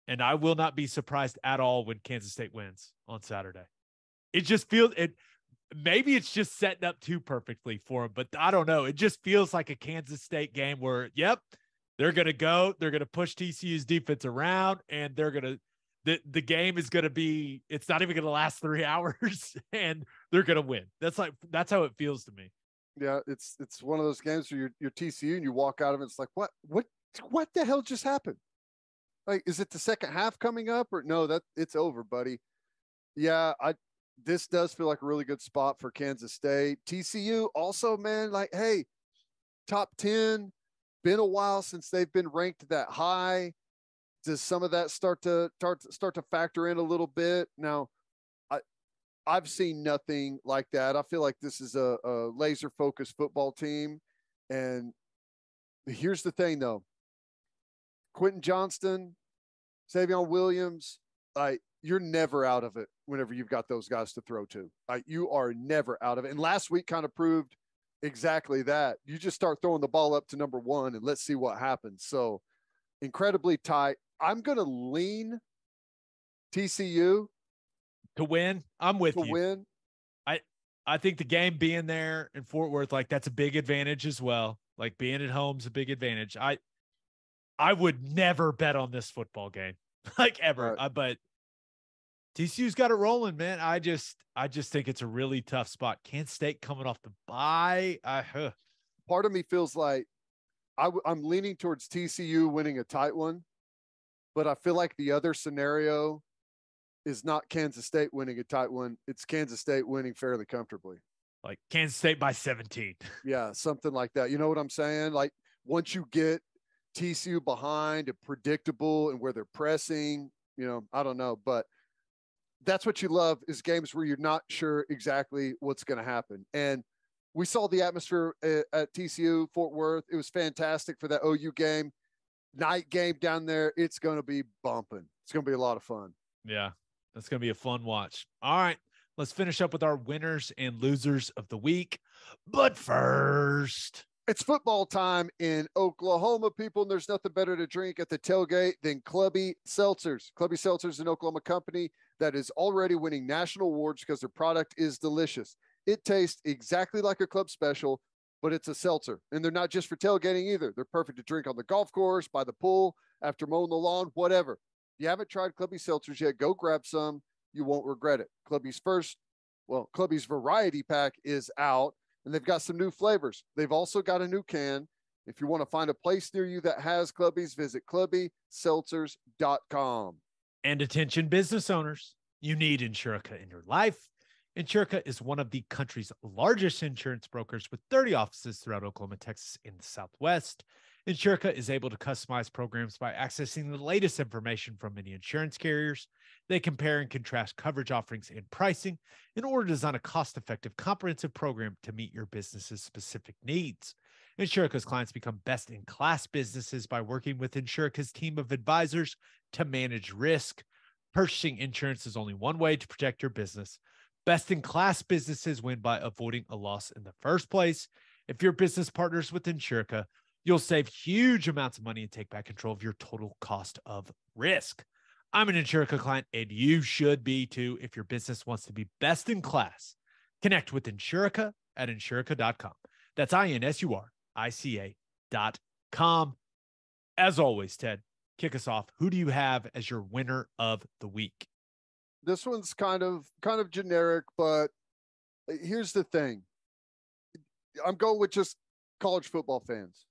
S1: And I will not be surprised at all when Kansas State wins on Saturday. It just feels maybe it's just setting up too perfectly for them, but I don't know. It just feels like a Kansas State game where, yep, they're going to push TCU's defense around, and they're going to, the game is going to be, it's not even going to last 3 hours, and they're going to win. That's how it feels to me.
S2: Yeah, it's one of those games where you're TCU and you walk out of it. It's like, what the hell just happened? Like, is it the second half coming up, or no? That it's over, buddy. Yeah, this does feel like a really good spot for Kansas State. TCU also, man, like, hey, top 10. Been a while since they've been ranked that high. Does some of that start to factor in a little bit now? I've seen nothing like that. I feel like this is a laser focused football team. And here's the thing though. Quentin Johnston, Savion Williams, you're never out of it whenever you've got those guys to throw to. You are never out of it. And last week kind of proved exactly that. You just start throwing the ball up to number 1 and let's see what happens. So incredibly tight. I'm going to lean TCU
S1: to win. I'm with you.
S2: To win.
S1: I think the game being there in Fort Worth, like that's a big advantage as well. Like being at home is a big advantage. I would never bet on this football game, like ever.
S2: Right.
S1: But TCU's got it rolling, man. I just think it's a really tough spot. Kansas State coming off the bye.
S2: Part of me feels like I'm leaning towards TCU winning a tight one, but I feel like the other scenario is not Kansas State winning a tight one. It's Kansas State winning fairly comfortably.
S1: Like Kansas State by 17.
S2: Yeah, something like that. You know what I'm saying? Like once you get TCU behind and predictable and where they're pressing, I don't know, but that's what you love is games where you're not sure exactly what's going to happen. And we saw the atmosphere at TCU Fort Worth. It was fantastic for that OU game. Night game down there. It's going to be bumping. It's going to be a lot of fun.
S1: Yeah, that's going to be a fun watch. All right, let's finish up with our winners and losers of the week. But first,
S2: it's football time in Oklahoma, people, and there's nothing better to drink at the tailgate than Clubby Seltzers. Clubby Seltzers is an Oklahoma company that is already winning national awards because their product is delicious. It tastes exactly like a club special, but it's a seltzer. And they're not just for tailgating either. They're perfect to drink on the golf course, by the pool, after mowing the lawn, whatever. If you haven't tried Clubby Seltzers yet, go grab some. You won't regret it. Clubby's variety pack is out, and they've got some new flavors. They've also got a new can. If you want to find a place near you that has Clubby's, visit clubbyseltzers.com.
S1: And attention business owners, you need Insurica in your life. Insurica is one of the country's largest insurance brokers with 30 offices throughout Oklahoma, Texas, and the Southwest. Insurica is able to customize programs by accessing the latest information from many insurance carriers. They compare and contrast coverage offerings and pricing in order to design a cost-effective, comprehensive program to meet your business's specific needs. Insurica's clients become best-in-class businesses by working with Insurica's team of advisors to manage risk. Purchasing insurance is only one way to protect your business. Best-in-class businesses win by avoiding a loss in the first place. If your business partners with Insurica, you'll save huge amounts of money and take back control of your total cost of risk. I'm an Insurica client, and you should be too if your business wants to be best in class. Connect with Insurica at Insurica.com. That's INSURICA.com. As always, Ted, kick us off. Who do you have as your winner of the week?
S2: This one's kind of generic, but here's the thing. I'm going with just college football fans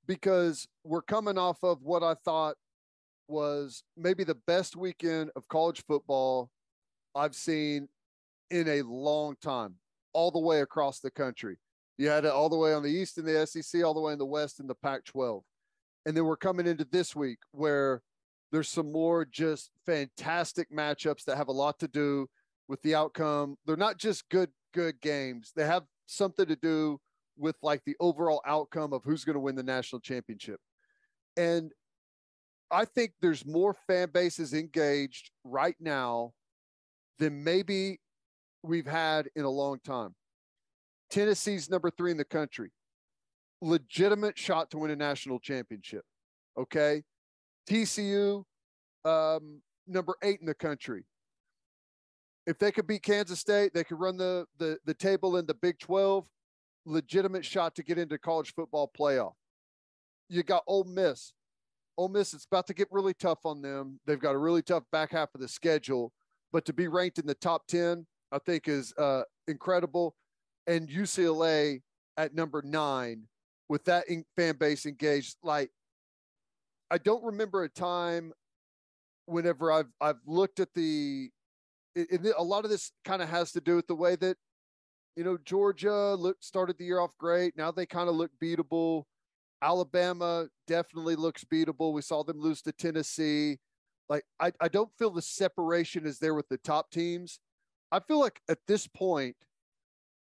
S2: because we're coming off of what I thought was maybe the best weekend of college football I've seen in a long time, all the way across the country. You had it all the way on the East in the SEC, all the way in the West in the Pac-12. And then we're coming into this week where there's some more just fantastic matchups that have a lot to do with the outcome. They're not just good games. They have something to do with like the overall outcome of who's going to win the national championship. And I think there's more fan bases engaged right now than maybe we've had in a long time. Tennessee's number 3 in the country. Legitimate shot to win a national championship. Okay. TCU, number 8 in the country. If they could beat Kansas State, they could run the table in the Big 12. Legitimate shot to get into college football playoff. You got Ole Miss. Ole Miss, it's about to get really tough on them. They've got a really tough back half of the schedule, but to be ranked in the top 10, I think is incredible. And UCLA at number 9 with that fan base engaged. Like, I don't remember a time whenever I've looked at a lot of this kind of has to do with the way that, you know, Georgia started the year off great. Now they kind of look beatable. Alabama definitely looks beatable. We saw them lose to Tennessee. Like, I don't feel the separation is there with the top teams. I feel like at this point,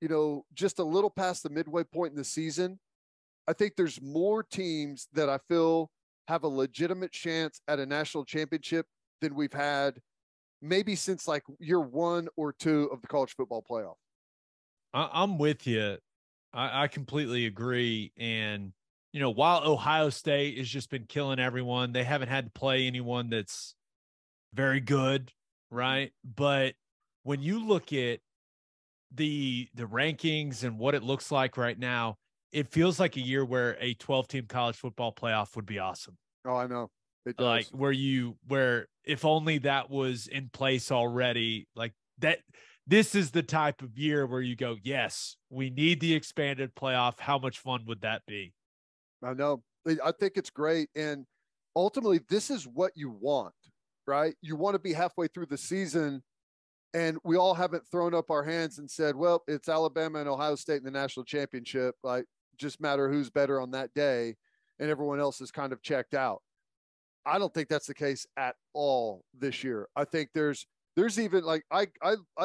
S2: you know, just a little past the midway point in the season, I think there's more teams that I feel have a legitimate chance at a national championship than we've had maybe since like year 1 or 2 of the college football playoff.
S1: I'm with you. I completely agree. And, you know, while Ohio State has just been killing everyone, they haven't had to play anyone that's very good, right? But when you look at the rankings and what it looks like right now, it feels like a year where a 12-team college football playoff would be awesome.
S2: Oh, I know. It does.
S1: Like where if only that was in place already, like that. This is the type of year where you go, yes, we need the expanded playoff. How much fun would that be?
S2: I know. I think it's great. And ultimately, this is what you want, right? You want to be halfway through the season, and we all haven't thrown up our hands and said, well, it's Alabama and Ohio State in the national championship. Like, just matter who's better on that day, and everyone else is kind of checked out. I don't think that's the case at all this year. I think there's even like I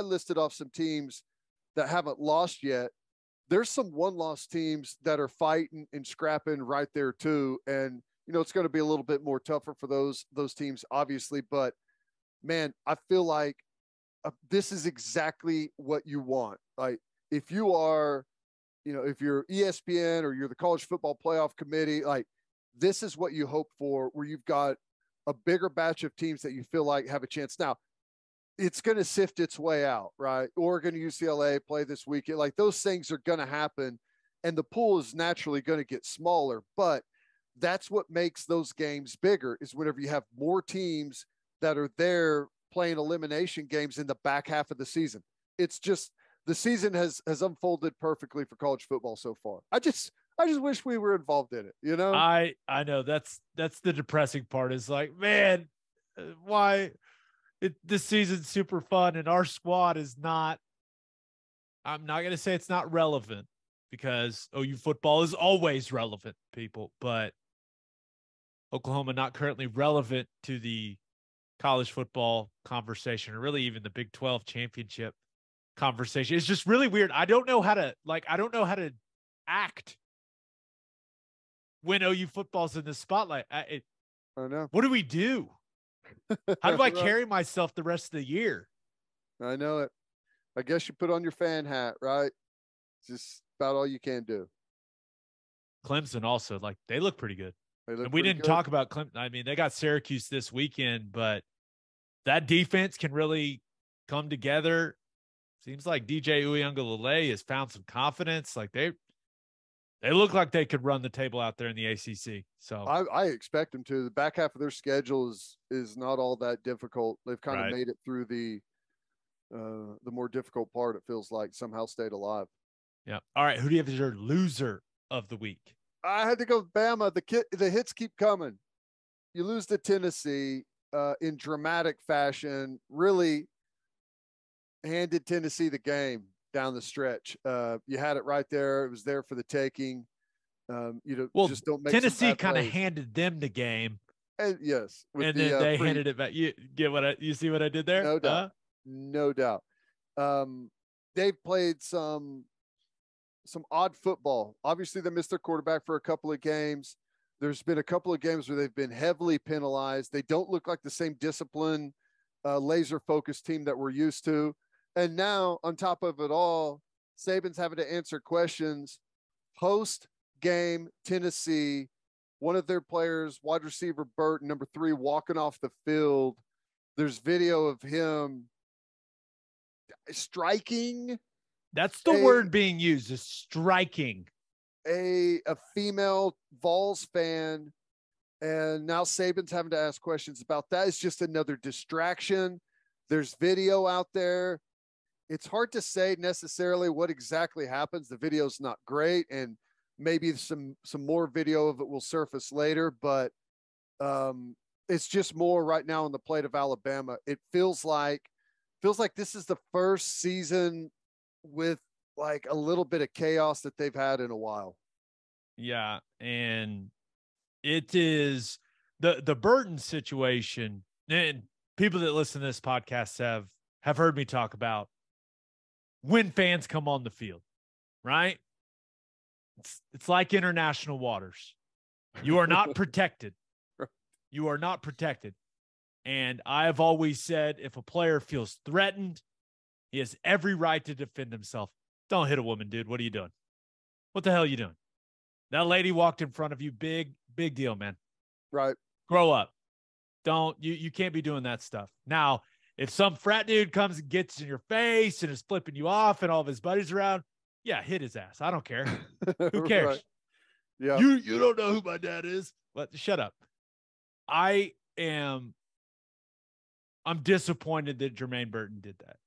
S2: listed off some teams that haven't lost yet. There's some 1-loss teams that are fighting and scrapping right there too. And, you know, it's going to be a little bit more tougher for those teams, obviously. But, man, I feel like this is exactly what you want. Like, if you are, you know, if you're ESPN or you're the college football playoff committee, like, this is what you hope for, where you've got a bigger batch of teams that you feel like have a chance. Now, it's going to sift its way out, right? Oregon, UCLA play this weekend. Like, those things are going to happen, and the pool is naturally going to get smaller. But that's what makes those games bigger, is whenever you have more teams that are there playing elimination games in the back half of the season. It's just, the season has unfolded perfectly for college football so far. I just wish we were involved in it, you know?
S1: I know that's the depressing part, is like, man, why this season's super fun and our squad is not. I'm not going to say it's not relevant, because OU football is always relevant, people, but Oklahoma not currently relevant to the college football conversation, or really even the Big 12 championship conversation. It's just really weird. I don't know how to act when OU football's in the spotlight. I
S2: know.
S1: What do we do? How do I carry myself the rest of the year?
S2: I know it. I guess you put on your fan hat, right? It's just about all you can do.
S1: Clemson also, like, they look pretty good.
S2: And
S1: we didn't talk about Clemson. I mean, they got Syracuse this weekend, but that defense can really come together. Seems like DJ Uiagalelei has found some confidence. Like they look like they could run the table out there in the ACC. So
S2: I expect them to. The back half of their schedule is not all that difficult. They've kind of made it through the more difficult part. It feels like somehow stayed alive.
S1: Yeah. All right. Who do you have as your loser of the week?
S2: I had to go with Bama. The hits keep coming. You lose to Tennessee in dramatic fashion. Really handed Tennessee the game down the stretch. You had it right there. It was there for the taking. Just don't make
S1: Tennessee kind of handed them the game.
S2: And yes,
S1: and then they handed it back. You see what I did there?
S2: No doubt. No doubt. They've played some odd football. Obviously, they missed their quarterback for a couple of games. There's been a couple of games where they've been heavily penalized. They don't look like the same discipline, laser-focused team that we're used to. And now, on top of it all, Saban's having to answer questions post-game Tennessee. One of their players, wide receiver Burton, number 3, walking off the field. There's video of him striking.
S1: That's the word being used, is striking.
S2: A female Vols fan, and now Saban's having to ask questions about that. It's just another distraction. There's video out there. It's hard to say necessarily what exactly happens. The video's not great, and maybe some more video of it will surface later, but it's just more right now on the plate of Alabama. It feels like this is the first season with like a little bit of chaos that they've had in a while.
S1: Yeah. And it is the Burton situation, and people that listen to this podcast have heard me talk about when fans come on the field, right? It's like international waters. You are not protected. You are not protected. And I have always said, if a player feels threatened, he has every right to defend himself. Don't hit a woman, dude. What are you doing? What the hell are you doing? That lady walked in front of you. Big deal, man.
S2: Right.
S1: Grow up. You can't be doing that stuff. Now, if some frat dude comes and gets in your face and is flipping you off and all of his buddies around, yeah, hit his ass. I don't care. Who cares?
S2: Right. Yeah.
S1: You don't know who my dad is. But shut up. I'm disappointed that Jermaine Burton did that.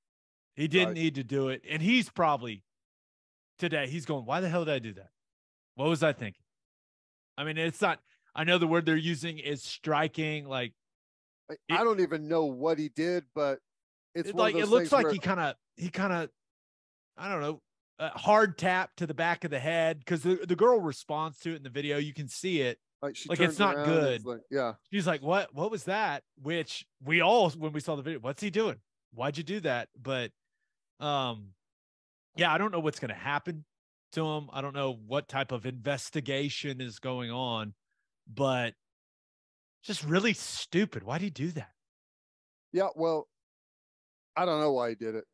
S1: He didn't need to do it. And he's probably today, he's going, why the hell did I do that? What was I thinking? I mean, it's not, I know the word they're using is striking. Like,
S2: I don't even know what he did, but it's
S1: like, it looks like he kind of, I don't know, a hard tap to the back of the head. Cause the girl responds to it in the video. You can see it. Like it's not good.
S2: Like, yeah.
S1: She's like, what was that? Which we all, when we saw the video, what's he doing? Why'd you do that? But, yeah, I don't know what's going to happen to him. I don't know what type of investigation is going on, but just really stupid. Why'd he do that?
S2: Yeah. Well, I don't know why he did it.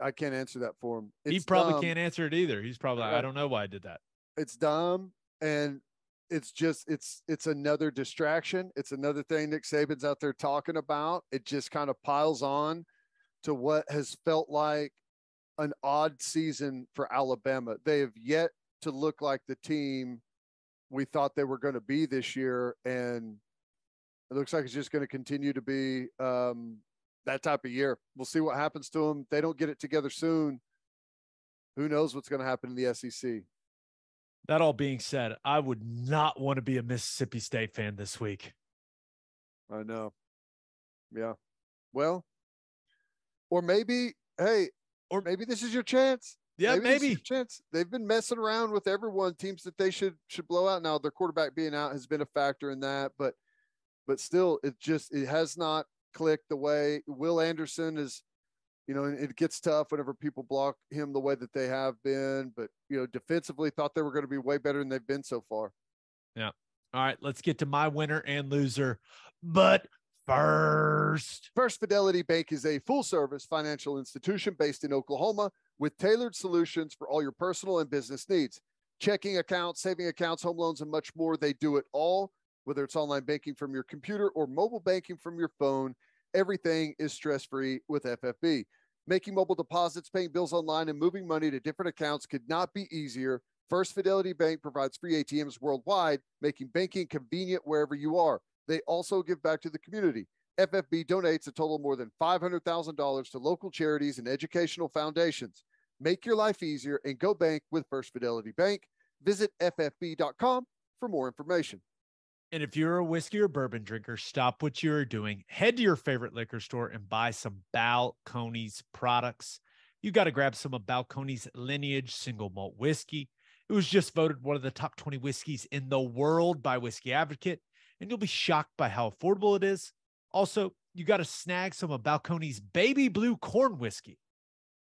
S2: I can't answer that for him.
S1: He probably can't answer it either. He's probably like, I don't know why I did that.
S2: It's dumb, and it's just it's another distraction. It's another thing Nick Saban's out there talking about. It just kind of piles on to what has felt like an odd season for Alabama. They have yet to look like the team we thought they were going to be this year, and it looks like it's just going to continue to be that type of year. We'll see what happens to them. They don't get it together soon. Who knows what's going to happen in the SEC?
S1: That all being said, I would not want to be a Mississippi State fan this week.
S2: I know. Yeah. Well, or maybe, hey, or maybe this is your chance.
S1: Yeah, maybe.
S2: Your chance. They've been messing around with everyone, teams that they should blow out. Now, their quarterback being out has been a factor in that, but still, it has not clicked the way Will Anderson is. You know, it gets tough whenever people block him the way that they have been, but, you know, defensively thought they were going to be way better than they've been so far.
S1: Yeah. All right, let's get to my winner and loser. But First
S2: Fidelity Bank is a full-service financial institution based in Oklahoma with tailored solutions for all your personal and business needs. Checking accounts, saving accounts, home loans, and much more. They do it all, whether it's online banking from your computer or mobile banking from your phone. Everything is stress-free with FFB. Making mobile deposits, paying bills online, and moving money to different accounts could not be easier. First Fidelity Bank provides free ATMs worldwide, making banking convenient wherever you are. They also give back to the community. FFB donates a total of more than $500,000 to local charities and educational foundations. Make your life easier and go bank with First Fidelity Bank. Visit ffb.com for more information.
S1: And if you're a whiskey or bourbon drinker, stop what you're doing. Head to your favorite liquor store and buy some Balcones products. You got to grab some of Balcones Lineage single malt whiskey. It was just voted one of the top 20 whiskeys in the world by Whiskey Advocate, and you'll be shocked by how affordable it is. Also, you got to snag some of Balcones Baby Blue Corn whiskey.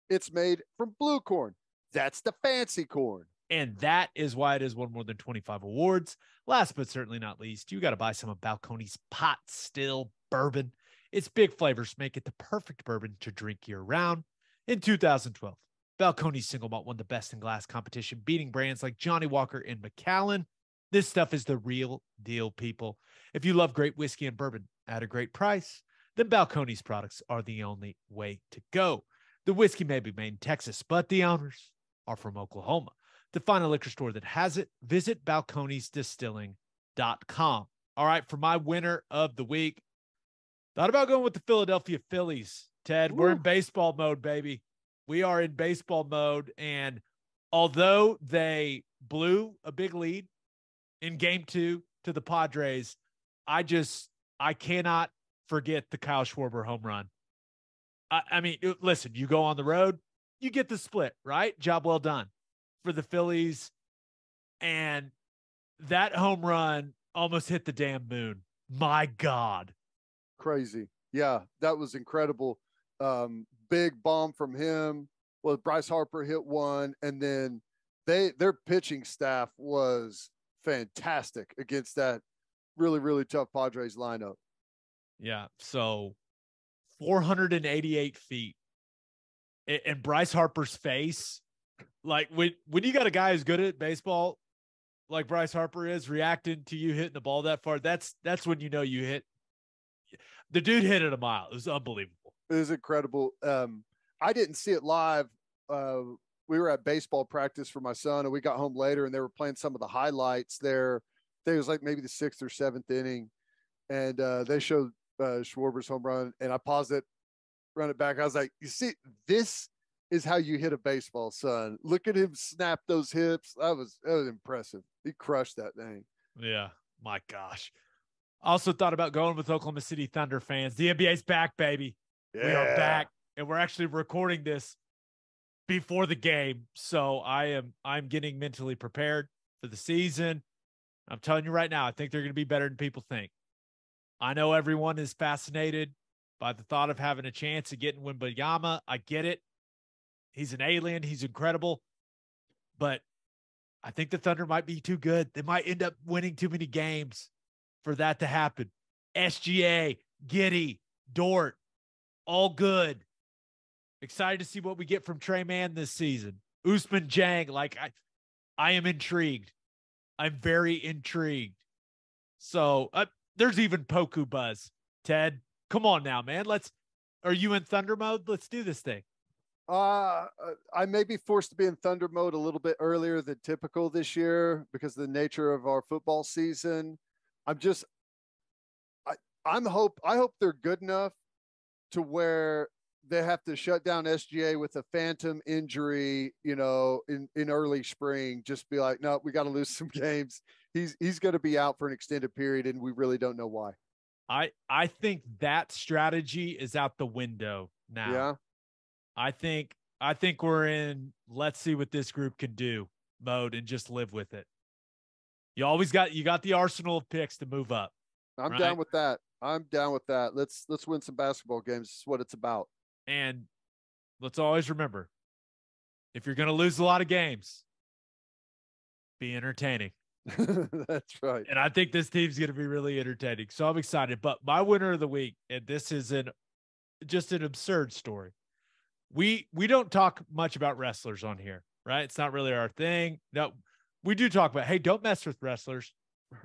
S2: It's made from blue corn. That's the fancy corn.
S1: And that is why it has won more than 25 awards. Last but certainly not least, you got to buy some of Balcones Pot Still Bourbon. Its big flavors make it the perfect bourbon to drink year-round. In 2012, Balcones Single Malt won the Best in Glass competition, beating brands like Johnny Walker and Macallan. This stuff is the real deal, people. If you love great whiskey and bourbon at a great price, then Balcones products are the only way to go. The whiskey may be made in Texas, but the owners are from Oklahoma. To find a liquor store that has it, visit balconesdistilling.com. All right, for my winner of the week, thought about going with the Philadelphia Phillies. Ted, we're in baseball mode, baby. We are in baseball mode, and although they blew a big lead in Game 2 to the Padres, I cannot forget the Kyle Schwarber home run. I mean, listen, you go on the road, you get the split, right? Job well done for the Phillies. And that home run almost hit the damn moon. My God.
S2: Crazy. Yeah, that was incredible. Big bomb from him. Well, Bryce Harper hit one, and then their pitching staff was fantastic against that really, really tough Padres lineup.
S1: Yeah. So 488 feet. And Bryce Harper's face, like when you got a guy who's good at baseball, like Bryce Harper is, reacting to you hitting the ball that far, that's when you know you hit. The dude hit it a mile. It was unbelievable.
S2: It was incredible. I didn't see it live. We were at baseball practice for my son, and we got home later, and they were playing some of the highlights there. I think it was like maybe the 6th or 7th inning, and they showed Schwarber's home run, and I paused it, run it back. I was like, you see, this is how you hit a baseball, son. Look at him snap those hips. That was impressive. He crushed that thing.
S1: Yeah, my gosh. Also thought about going with Oklahoma City Thunder fans. The NBA's back, baby. Yeah. We are back, and we're actually recording this before the game. So I'm getting mentally prepared for the season. I'm telling you right now, I think they're going to be better than people think. I know everyone is fascinated by the thought of having a chance of getting Wembanyama. I get it. He's an alien. He's incredible. But I think the Thunder might be too good. They might end up winning too many games for that to happen. SGA, Giddey, Dort, all good. Excited to see what we get from Trey Mann this season. Usman Jang, like I am intrigued. I'm very intrigued. So there's even Poku buzz. Ted, come on now, man. Are you in Thunder mode? Let's do this thing.
S2: I may be forced to be in Thunder mode a little bit earlier than typical this year because of the nature of our football season. I hope they're good enough to where they have to shut down SGA with a phantom injury, in early spring. Just be like, no, we got to lose some games. He's going to be out for an extended period, and we really don't know why.
S1: I think that strategy is out the window now.
S2: Yeah.
S1: I think we're in let's see what this group can do mode and just live with it. You got the arsenal of picks to move up.
S2: I'm down with that. Let's win some basketball games. This is what it's about.
S1: And let's always remember, if you're going to lose a lot of games, be entertaining.
S2: That's right.
S1: And I think this team's going to be really entertaining. So I'm excited. But my winner of the week, and this is just an absurd story. We don't talk much about wrestlers on here, right? It's not really our thing. No, we do talk about, hey, don't mess with wrestlers.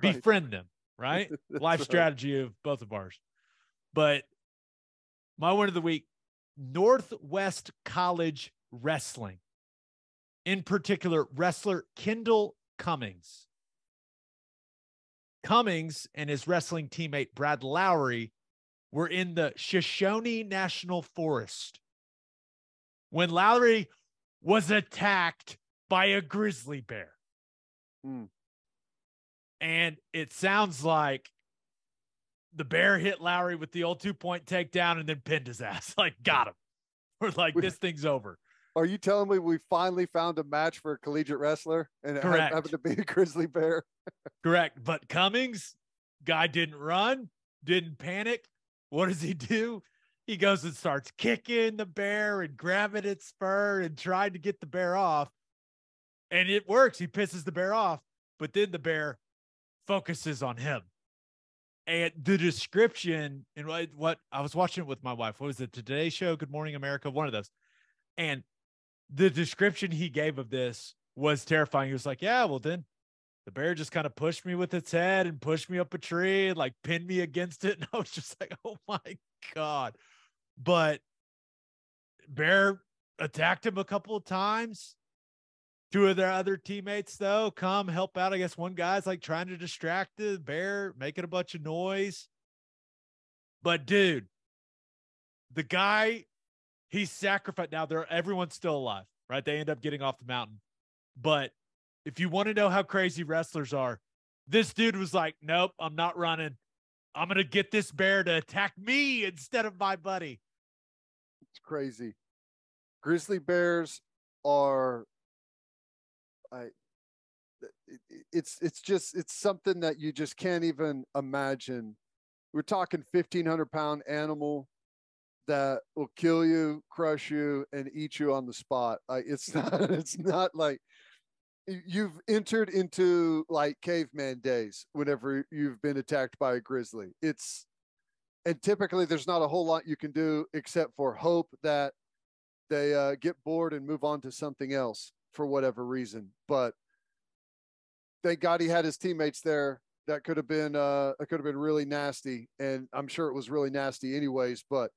S1: Befriend them, right? Life strategy of both of ours. But My win of the week, Northwest College Wrestling. In particular, wrestler Kendall Cummings. Cummings and his wrestling teammate Brad Lowry were in the Shoshone National Forest when Lowry was attacked by a grizzly bear. And it sounds like the bear hit Lowry with the old 2-point takedown and then pinned his ass. Like, got him. We're like, this thing's over.
S2: Are you telling me we finally found a match for a collegiate wrestler and it happened to be a grizzly bear?
S1: Correct. But Cummings, guy didn't run, didn't panic. What does he do? He goes and starts kicking the bear and grabbing its fur and trying to get the bear off. And it works. He pisses the bear off, but then the bear focuses on him. And the description, and what I was watching it with my wife, what was it, Today Show, Good Morning America, one of those. And the description he gave of this was terrifying. He was like, yeah, well, then the bear just kind of pushed me with its head and pushed me up a tree and like pinned me against it. And I was just like, oh my God. But bear attacked him a couple of times. Two of their other teammates, though, come help out. I guess one guy's like trying to distract the bear, making a bunch of noise. But dude, the guy, he sacrificed. Now everyone's still alive, right? They end up getting off the mountain. But if you want to know how crazy wrestlers are, this dude was like, nope, I'm not running. I'm going to get this bear to attack me instead of my buddy.
S2: It's crazy. Grizzly bears are, it's something that you just can't even imagine. We're talking 1,500-pound animal that will kill you, crush you, and eat you on the spot. It's not like you've entered into like caveman days whenever you've been attacked by a grizzly. And typically there's not a whole lot you can do except for hope that they get bored and move on to something else for whatever reason. But thank God he had his teammates there. That could have been really nasty, and I'm sure it was really nasty anyways. But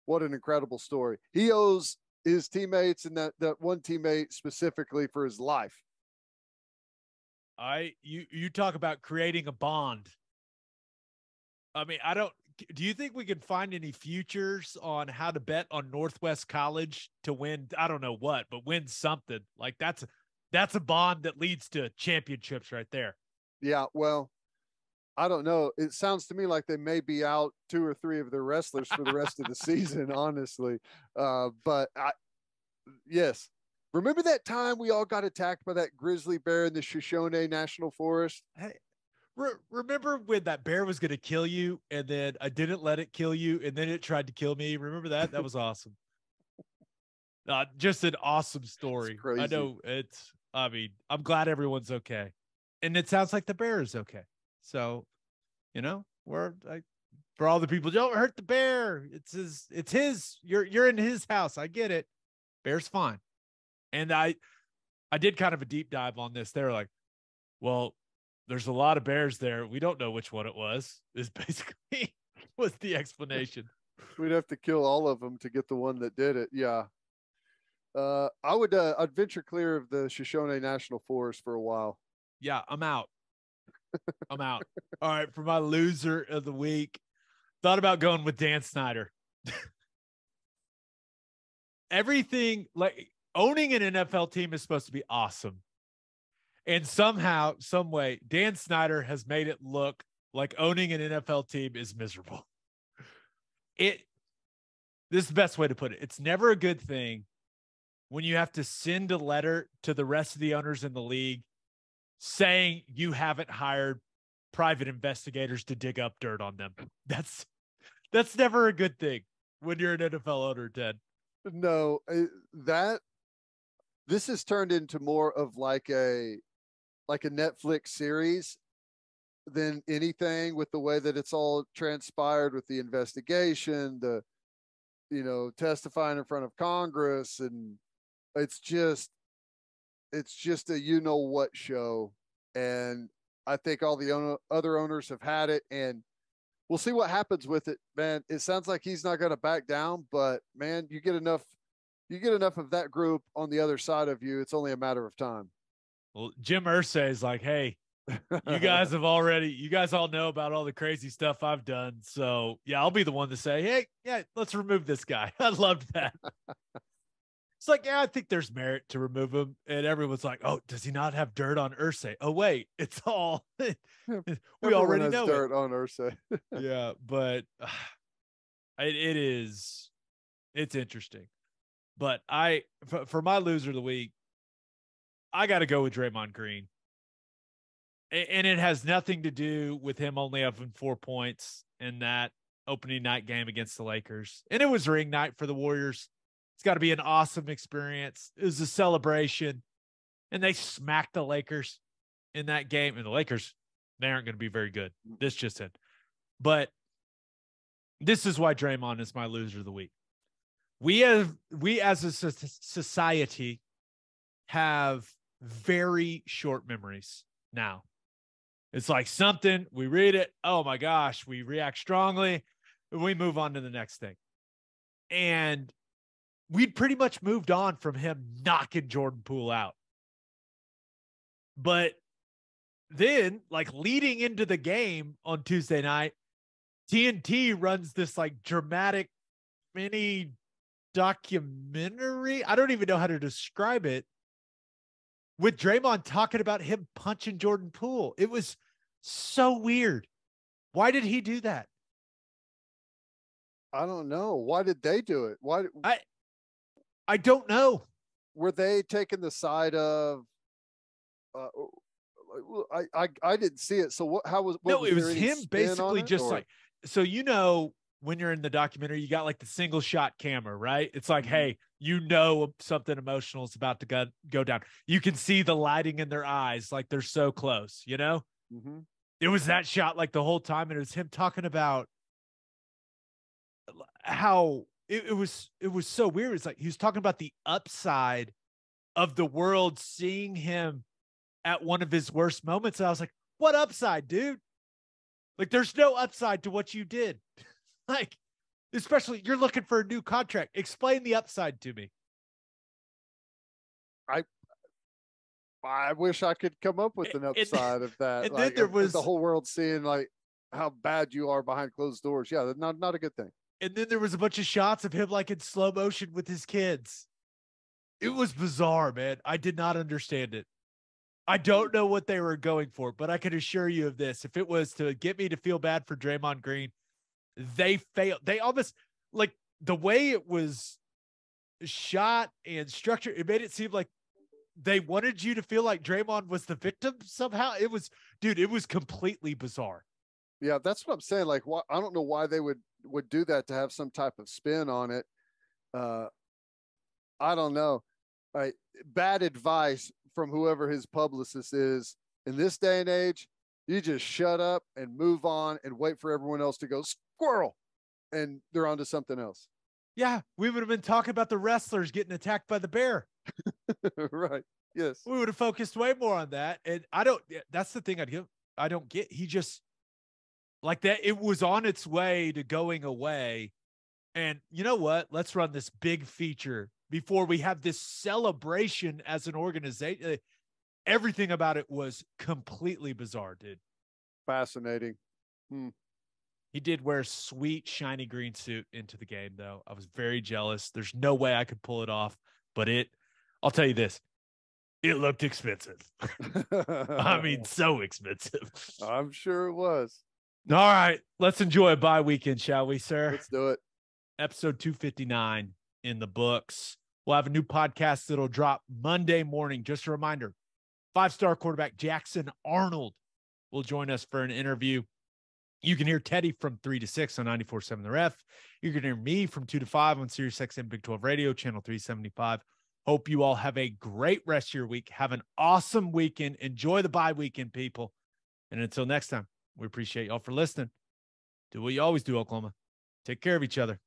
S2: what an incredible story. He owes his teammates and that one teammate specifically for his life.
S1: You talk about creating a bond. I mean, do you think we can find any futures on how to bet on Northwest College to win? I don't know what, but win something. Like that's a bond that leads to championships right there.
S2: Yeah. Well, I don't know. It sounds to me like they may be out 2 or 3 of their wrestlers for the rest of the season, honestly. But yes. Remember that time we all got attacked by that grizzly bear in the Shoshone National Forest?
S1: Hey, remember when that bear was going to kill you and then I didn't let it kill you and then it tried to kill me? Remember that? That was awesome. Just an awesome story. I know I'm glad everyone's okay. And it sounds like the bear is okay. So, for all the people, don't hurt the bear. It's his, you're in his house. I get it. Bear's fine. And I did kind of a deep dive on this. They're like, well, there's a lot of bears there. We don't know which one it was, is basically was the explanation.
S2: We'd have to kill all of them to get the one that did it. Yeah. I'd venture clear of the Shoshone National Forest for a while.
S1: Yeah, I'm out. I'm out. All right. For my loser of the week, thought about going with Dan Snyder. Everything, like owning an NFL team is supposed to be awesome. And somehow, some way, Dan Snyder has made it look like owning an NFL team is miserable. This is the best way to put it. It's never a good thing when you have to send a letter to the rest of the owners in the league saying you haven't hired private investigators to dig up dirt on them. That's never a good thing when you're an NFL owner, Ted.
S2: No, this has turned into more of like a Netflix series than anything, with the way that it's all transpired with the investigation, the testifying in front of Congress, and it's just a what show. And I think all the other owners have had it, and we'll see what happens with it, man. It sounds like he's not going to back down, but man, you get enough of that group on the other side of you. It's only a matter of time.
S1: Well, Jim Irsay is like, hey, you guys all know about all the crazy stuff I've done. So yeah, I'll be the one to say, hey, yeah, let's remove this guy. I loved that. It's like, yeah, I think there's merit to remove him. And everyone's like, oh, does he not have dirt on Irsay? Oh, wait, it's all, we already know
S2: dirt
S1: it.
S2: on Irsay.
S1: Yeah, but it's interesting. But for my loser of the week, I got to go with Draymond Green. And it has nothing to do with him only having 4 points in that opening night game against the Lakers. And it was ring night for the Warriors. It's got to be an awesome experience. It was a celebration. And they smacked the Lakers in that game. And the Lakers, they aren't going to be very good. This just in. But this is why Draymond is my loser of the week. We as a society have very short memories now. It's like something, we read it, oh my gosh, we react strongly, and we move on to the next thing. And we'd pretty much moved on from him knocking Jordan Poole out. But then, like leading into the game on Tuesday night, TNT runs this like dramatic mini documentary. I don't even know how to describe it, with Draymond talking about him punching Jordan Poole. It was so weird. Why did he do that?
S2: I don't know. Why did they do it? Why?
S1: I don't know.
S2: Were they taking the side of? I didn't see it. So what? How was? What
S1: no,
S2: was
S1: it was him basically just
S2: or?
S1: Like, so you know, when you're in the documentary, you got like the single shot camera, right? It's like, hey, you know, something emotional is about to go down. You can see the lighting in their eyes, like they're so close, you know?
S2: Mm-hmm.
S1: It was that shot like the whole time. And it was him talking about how it was so weird. It's like, he was talking about the upside of the world seeing him at one of his worst moments. And I was like, what upside, dude? Like, there's no upside to what you did. Like, especially you're looking for a new contract. Explain the upside to me.
S2: I wish I could come up with an upside of that.
S1: And
S2: like,
S1: then there was
S2: the whole world seeing like how bad you are behind closed doors. Yeah, that's not a good thing.
S1: And then there was a bunch of shots of him like in slow motion with his kids. It was bizarre, man. I did not understand it. I don't know what they were going for, but I can assure you of this. If it was to get me to feel bad for Draymond Green, they failed. They almost, like, the way it was shot and structured, it made it seem like they wanted you to feel like Draymond was the victim somehow. It was completely bizarre.
S2: Yeah, that's what I'm saying. Like, I don't know why they would do that to have some type of spin on it. I don't know. Right. Bad advice from whoever his publicist is in this day and age. You just shut up and move on and wait for everyone else to go squirrel, and they're on to something else.
S1: Yeah, we would have been talking about the wrestlers getting attacked by the bear.
S2: Right. Yes.
S1: We would have focused way more on that. And that's the thing I don't get. He just, like, that, it was on its way to going away. And you know what? Let's run this big feature before we have this celebration as an organization. Everything about it was completely bizarre, dude. Fascinating. He did wear a sweet, shiny green suit into the game, though. I was very jealous. There's no way I could pull it off, but I'll tell you this, it looked expensive. I mean, so expensive.
S2: I'm sure it was.
S1: All right, let's enjoy a bye weekend, shall we, sir?
S2: Let's do it.
S1: Episode 259 in the books. We'll have a new podcast that'll drop Monday morning. Just a reminder, 5-star quarterback Jackson Arnold will join us for an interview. You can hear Teddy from 3 to 6 on 94.7 The Ref. You can hear me from 2 to 5 on Sirius XM Big 12 Radio, channel 375. Hope you all have a great rest of your week. Have an awesome weekend. Enjoy the bye weekend, people. And until next time, we appreciate y'all for listening. Do what you always do, Oklahoma. Take care of each other.